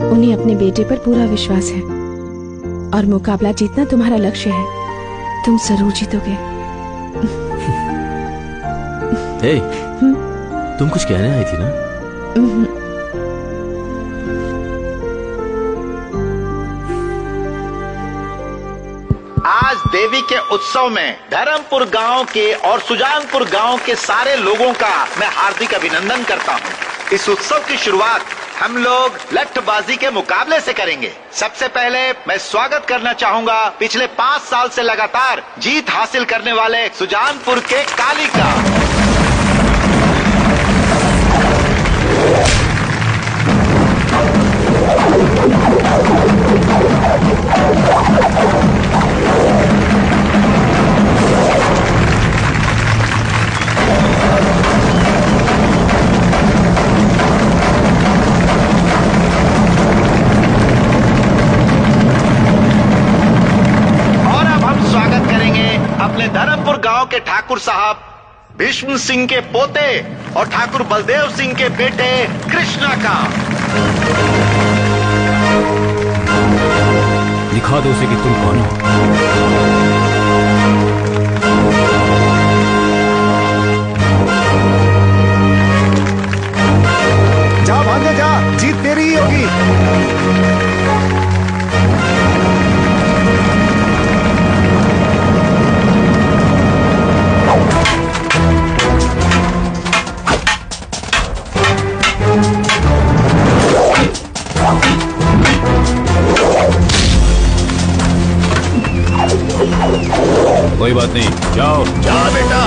उन्हें अपने बेटे पर पूरा विश्वास है और मुकाबला जीतना तुम्हारा लक्ष्य है। तुम जरूर जीतोगे। हे, तुम कुछ कहने आई थी ना? आज देवी के उत्सव में धर्मपुर गांव के और सुजानपुर गांव के सारे लोगों का मैं हार्दिक अभिनंदन करता हूं। इस उत्सव की शुरुआत हम लोग लठबाजी के मुकाबले से करेंगे। सबसे पहले मैं स्वागत करना चाहूंगा पिछले 5 साल से लगातार जीत हासिल करने वाले सुजानपुर के काली का। के ठाकुर साहब भीष्म सिंह के पोते और ठाकुर बलदेव सिंह के बेटे कृष्णा का। दिखा दो उसे कि तुम कौन हो। जा भांजे जा, जीत तेरी ही होगी। कोई बात नहीं, जाओ जा बेटा।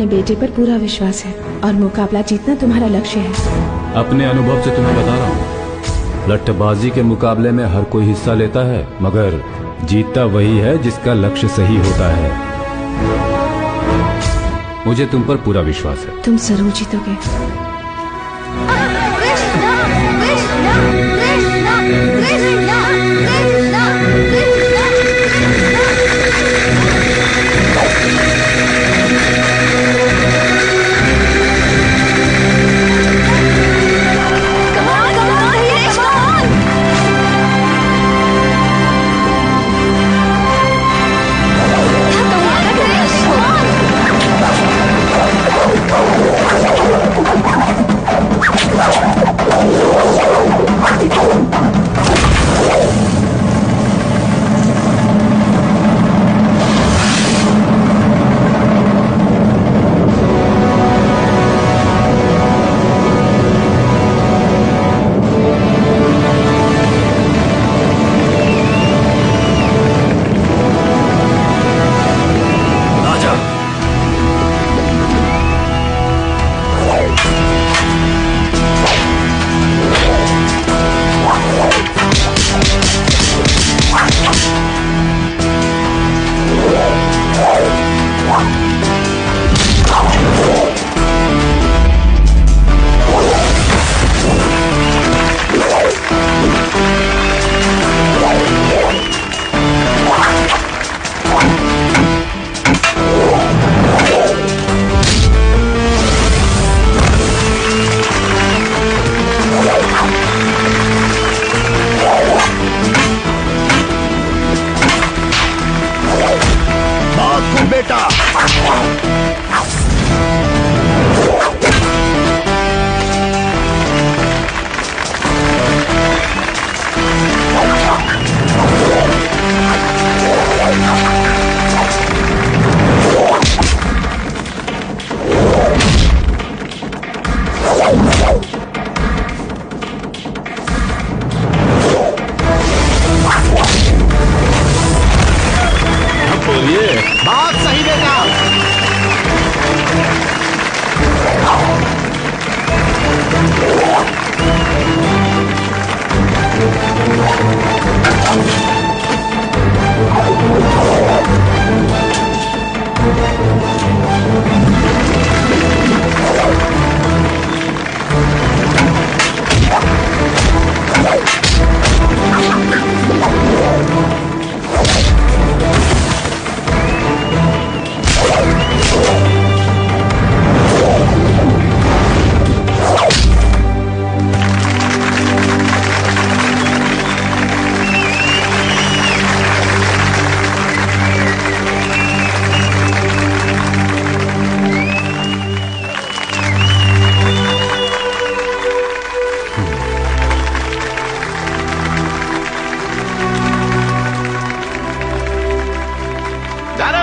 बेटे पर पूरा विश्वास है और मुकाबला जीतना तुम्हारा लक्ष्य है। अपने अनुभव से तुम्हें बता रहा हूँ, लट्ठबाजी के मुकाबले में हर कोई हिस्सा लेता है, मगर जीतता वही है जिसका लक्ष्य सही होता है। मुझे तुम पर पूरा विश्वास है। तुम जरूर जीतोगे।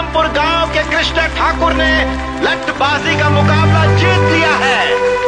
रामपुर गांव के कृष्ण ठाकुर ने लठबाजी का मुकाबला जीत लिया है।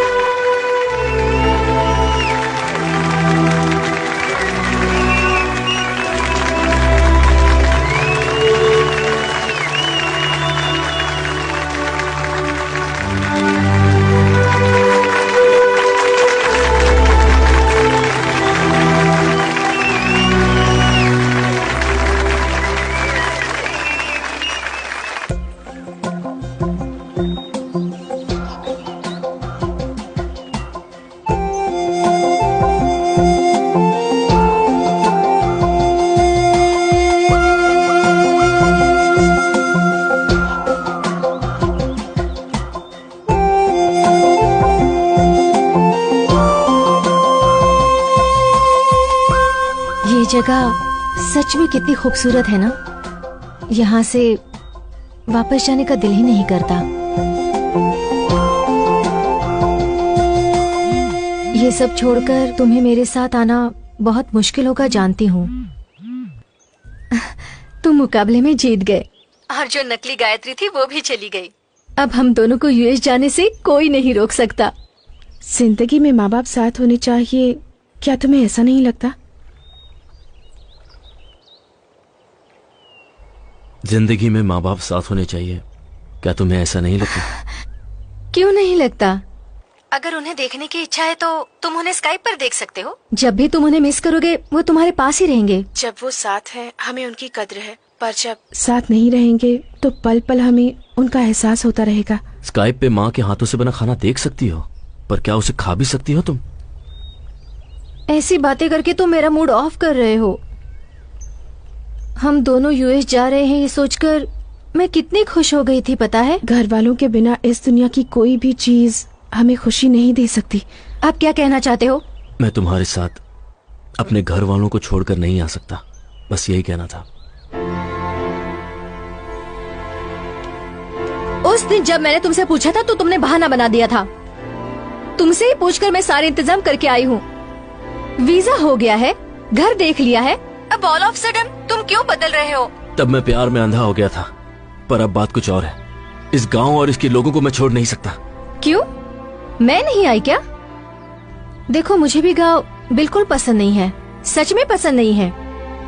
जगह सच में कितनी खूबसूरत है ना। यहाँ से वापस जाने का दिल ही नहीं करता। ये सब छोड़कर तुम्हें मेरे साथ आना बहुत मुश्किल होगा, जानती हूँ। तुम मुकाबले में जीत गए और जो नकली गायत्री थी वो भी चली गई। अब हम दोनों को यूएस जाने से कोई नहीं रोक सकता। जिंदगी में माँ बाप साथ होने चाहिए, क्या तुम्हें ऐसा नहीं लगता? जिंदगी में माँ बाप साथ होने चाहिए, क्या तुम्हें ऐसा नहीं लगता? क्यों नहीं लगता? अगर उन्हें देखने की इच्छा है तो तुम उन्हें स्काइप पर देख सकते हो। जब भी तुम उन्हें मिस करोगे वो तुम्हारे पास ही रहेंगे। जब वो साथ हैं हमें उनकी कद्र है, पर जब साथ नहीं रहेंगे तो पल पल हमें उनका एहसास होता रहेगा। स्काइप पे माँ के हाथों से बना खाना देख सकती हो, पर क्या उसे खा भी सकती हो तुम? ऐसी बातें करके तुम मेरा मूड ऑफ कर रहे हो। हम दोनों यूएस जा रहे हैं ये सोचकर मैं कितनी खुश हो गई थी, पता है? घर वालों के बिना इस दुनिया की कोई भी चीज हमें खुशी नहीं दे सकती। आप क्या कहना चाहते हो? मैं तुम्हारे साथ अपने घर वालों को छोड़कर नहीं आ सकता, बस यही कहना था। उस दिन जब मैंने तुमसे पूछा था तो तुमने बहाना बना दिया था। तुमसे ही पूछकर मैं सारे इंतजाम करके आई हूँ। वीजा हो गया है, घर देख लिया है, अब ऑल ऑफ सडन तुम क्यों बदल रहे हो? तब मैं प्यार में अंधा हो गया था, पर अब बात कुछ और है। इस गांव और इसके लोगों को मैं छोड़ नहीं सकता। क्यों? मैं नहीं आई क्या? देखो मुझे भी गांव बिल्कुल पसंद नहीं है, सच में पसंद नहीं है,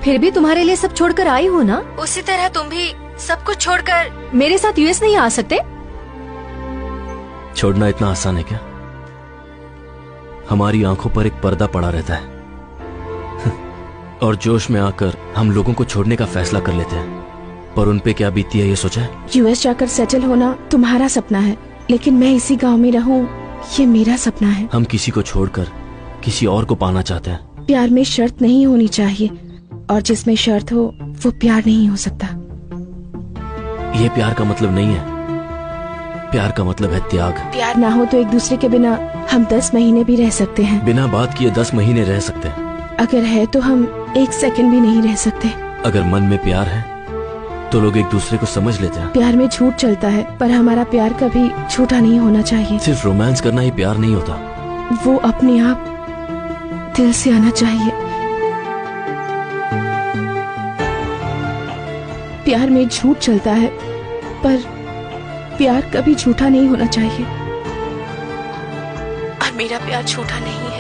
फिर भी तुम्हारे लिए सब छोड़कर आई हूँ ना। उसी तरह तुम भी सब कुछ छोड़कर मेरे साथ यूएस नहीं आ सकते? छोड़ना इतना आसान है क्या? हमारी आंखों पर एक पर्दा पड़ा रहता है और जोश में आकर हम लोगों को छोड़ने का फैसला कर लेते हैं, पर उन पे क्या बीती है ये सोचा है? यूएस जाकर सेटल होना तुम्हारा सपना है, लेकिन मैं इसी गांव में रहूं ये मेरा सपना है। हम किसी को छोड़कर किसी और को पाना चाहते हैं। प्यार में शर्त नहीं होनी चाहिए, और जिसमें शर्त हो वो प्यार नहीं हो सकता। ये प्यार का मतलब नहीं है, प्यार का मतलब है त्याग। प्यार ना हो तो एक दूसरे के बिना हम 10 महीने भी रह सकते हैं। बिना बात किए 10 महीने रह सकते हैं। अगर है तो हम 1 सेकंड भी नहीं रह सकते। अगर मन में प्यार है तो लोग एक दूसरे को समझ लेते हैं। प्यार में झूठ चलता है, पर हमारा प्यार कभी झूठा नहीं होना चाहिए। सिर्फ रोमांस करना ही प्यार नहीं होता, वो अपने आप दिल से आना चाहिए। प्यार में झूठ चलता है, पर प्यार कभी झूठा नहीं होना चाहिए, और मेरा प्यार झूठा नहीं है।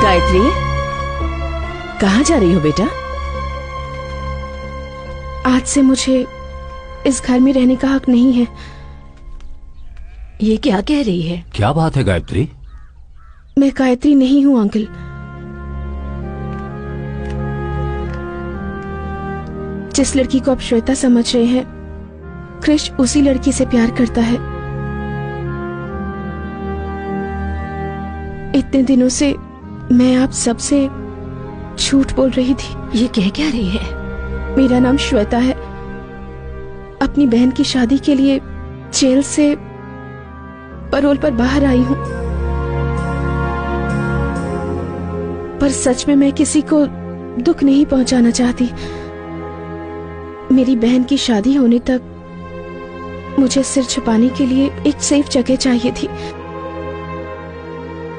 गायत्री, कहाँ जा रही हो बेटा? आज से मुझे इस घर में रहने का हक नहीं है। ये क्या कह रही है? क्या बात है गायत्री? मैं गायत्री नहीं हूँ अंकल। जिस लड़की को आप श्वेता समझ रहे हैं, क्रिश उसी लड़की से प्यार करता है। इतने दिनों से मैं आप सबसे झूठ बोल रही थी। ये कह क्या रही है? मेरा नाम श्वेता है। अपनी बहन की शादी के लिए जेल से पैरोल पर बाहर आई हूँ, पर सच में मैं किसी को दुख नहीं पहुंचाना चाहती। मेरी बहन की शादी होने तक मुझे सिर छुपाने के लिए एक सेफ जगह चाहिए थी।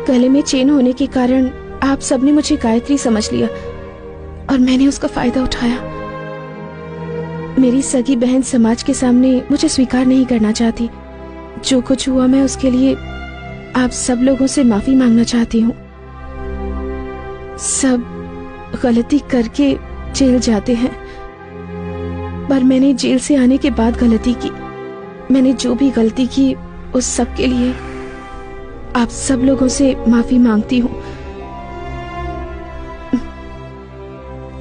गले में चेन होने के कारण आप सबने मुझे गायत्री समझ लिया और मैंने उसका फायदा उठाया। मेरी सगी बहन समाज के सामने मुझे स्वीकार नहीं करना चाहती। जो कुछ हुआ मैं उसके लिए आप सब लोगों से माफी मांगना चाहती हूँ। सब गलती करके जेल जाते हैं, पर मैंने जेल से आने के बाद गलती की। मैंने जो भी गलती की उस सब के लिए आप सब लोगों से माफी मांगती हूँ।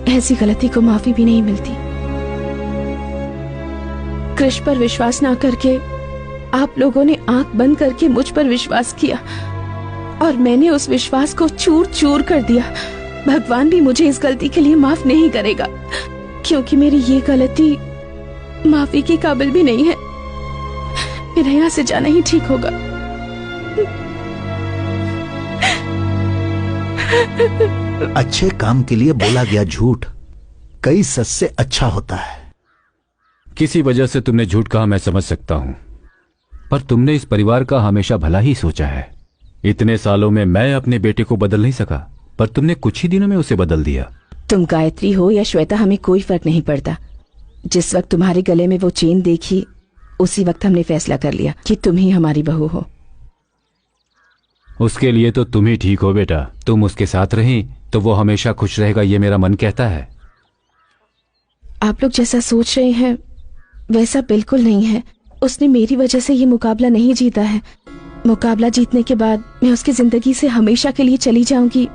ऐसी गलती को माफी भी नहीं मिलती। कृष पर विश्वास ना करके आप लोगों ने आंख बंद करके मुझ पर विश्वास किया और मैंने उस विश्वास को चूर चूर कर दिया। भगवान भी मुझे इस गलती के लिए माफ नहीं करेगा, क्योंकि मेरी ये गलती माफी के काबिल भी नहीं है। मेरा यहाँ से जाना ही ठीक होगा। अच्छे काम के लिए बोला गया झूठ कई सच से अच्छा होता है। किसी वजह से तुमने झूठ कहा, मैं समझ सकता हूं, पर तुमने इस परिवार का हमेशा भला ही सोचा है। इतने सालों में मैं अपने बेटे को बदल नहीं सका, पर तुमने कुछ ही दिनों में उसे बदल दिया। तुम गायत्री हो या श्वेता, हमें कोई फर्क नहीं पड़ता। जिस वक्त तुम्हारे गले में वो चेन देखी, उसी वक्त हमने फैसला कर लिया कि तुम ही हमारी बहू हो। उसके लिए तो तुम ही ठीक हो बेटा। तुम उसके साथ रही तो वो हमेशा खुश रहेगा, ये मेरा मन कहता है। आप लोग जैसा सोच रहे हैं वैसा बिल्कुल नहीं है। उसने मेरी वजह से ये मुकाबला नहीं जीता है। मुकाबला जीतने के बाद मैं उसकी जिंदगी से हमेशा के लिए चली जाऊंगी,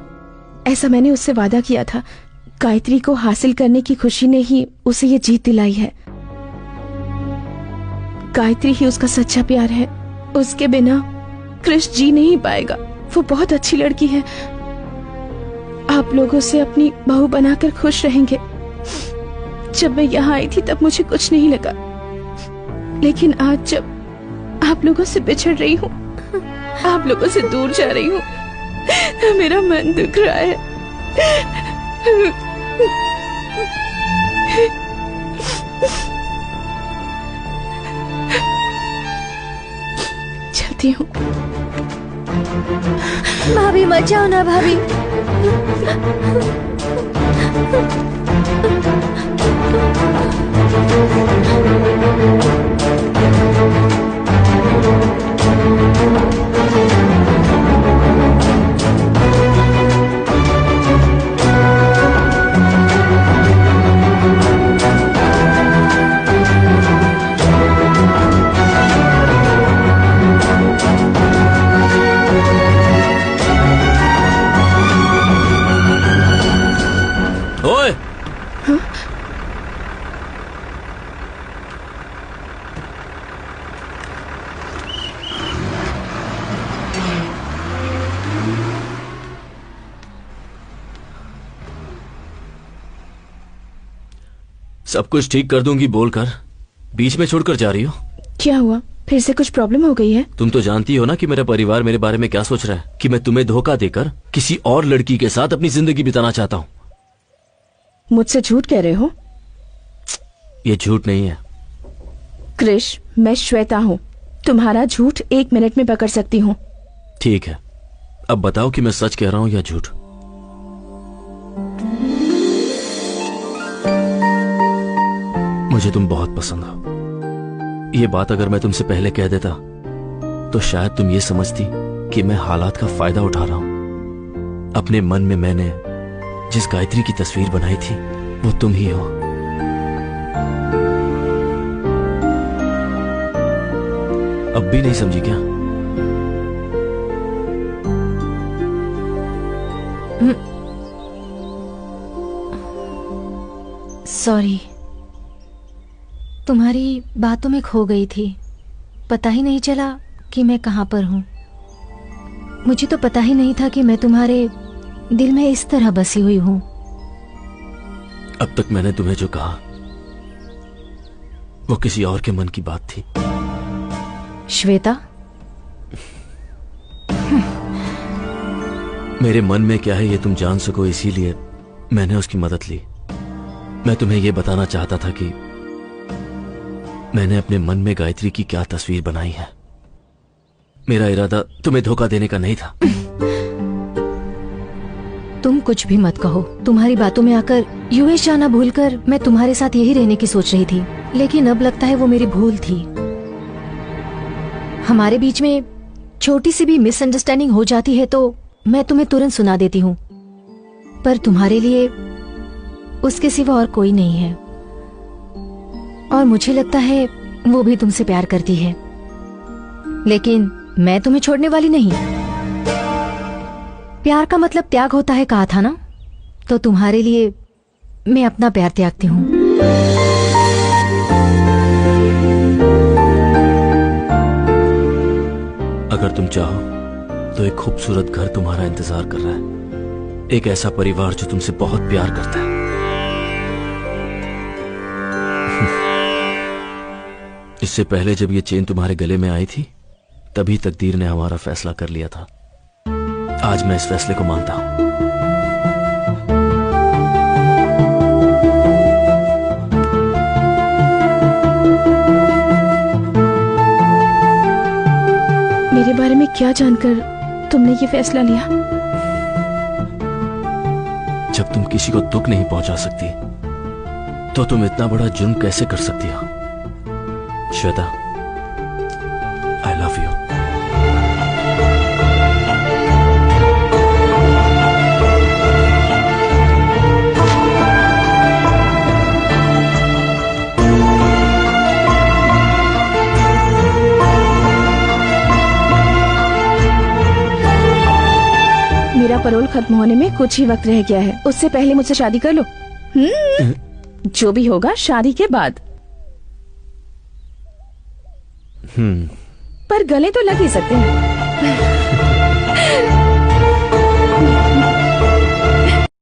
ऐसा मैंने उससे वादा किया था। गायत्री को हासिल करने की खुशी ने ही उसे ये जीत दिलाई है। गायत्री ही उसका सच्चा प्यार है। उसके बिना कृष जी नहीं पाएगा। वो बहुत अच्छी लड़की है। आप लोगों से अपनी बहू बनाकर खुश रहेंगे। जब मैं यहाँ आई थी तब मुझे कुछ नहीं लगा, लेकिन आज जब आप लोगों से बिछड़ रही हूँ, आप लोगों से दूर जा रही हूँ, तो मेरा मन दुख रहा है। चलती हूँ। भाभी मत जाओ ना भाभी। ओए, सब कुछ ठीक कर दूंगी बोलकर बीच में छोड़कर जा रही हो। क्या हुआ? फिर से कुछ प्रॉब्लम हो गई है? तुम तो जानती हो ना कि मेरा परिवार मेरे बारे में क्या सोच रहा है, कि मैं तुम्हें धोखा देकर किसी और लड़की के साथ अपनी जिंदगी बिताना चाहता हूँ। मुझसे झूठ कह रहे हो? ये झूठ नहीं है। कृष, मैं श्वेता हूँ। तुम्हारा झूठ 1 मिनट में पकड़ सकती हूँ। ठीक है, अब बताओ कि मैं सच कह रहा हूँ या झूठ। मुझे तुम बहुत पसंद हो। ये बात अगर मैं तुमसे पहले कह देता तो शायद तुम ये समझती कि मैं हालात का फायदा उठा रहा हूं। अपने मन में मैंने जिस गायत्री की तस्वीर बनाई थी वो तुम ही हो। अब भी नहीं समझी क्या? सॉरी, तुम्हारी बातों में खो गई थी। पता ही नहीं चला कि मैं कहाँ पर हूँ। मुझे तो पता ही नहीं था कि मैं तुम्हारे दिल में इस तरह बसी हुई हूँ। अब तक मैंने तुम्हें जो कहा वो किसी और के मन की बात थी। श्वेता, मेरे मन में क्या है ये तुम जान सको, इसीलिए मैंने उसकी मदद ली। मैं तुम्हें ये बताना चाहता था कि मैंने अपने मन में गायत्री की क्या तस्वीर बनाई है। मेरा इरादा तुम्हें धोखा देने का नहीं था। तुम कुछ भी मत कहो। तुम्हारी बातों में आकर यूएस जाना भूलकर मैं तुम्हारे साथ यही रहने की सोच रही थी, लेकिन अब लगता है वो मेरी भूल थी। हमारे बीच में छोटी सी भी मिसअंडरस्टैंडिंग हो जाती है तो मैं तुम्हें तुरंत सुना देती हूँ, पर तुम्हारे लिए उसके सिवा और कोई नहीं है। और मुझे लगता है वो भी तुमसे प्यार करती है, लेकिन मैं तुम्हें छोड़ने वाली नहीं। प्यार का मतलब त्याग होता है कहा था ना, तो तुम्हारे लिए मैं अपना प्यार त्यागती हूँ। अगर तुम चाहो तो एक खूबसूरत घर तुम्हारा इंतजार कर रहा है, एक ऐसा परिवार जो तुमसे बहुत प्यार करता है। इससे पहले जब ये चेन तुम्हारे गले में आई थी, तभी तकदीर ने हमारा फैसला कर लिया था। आज मैं इस फैसले को मानता हूं। मेरे बारे में क्या जानकर तुमने ये फैसला लिया? जब तुम किसी को दुख नहीं पहुंचा सकती तो तुम इतना बड़ा जुर्म कैसे कर सकती हो? श्वेता, आई लव यू। मेरा पैरोल खत्म होने में कुछ ही वक्त रह गया है, उससे पहले मुझसे शादी कर लो। जो भी होगा शादी के बाद। पर गले तो लग ही सकते हैं।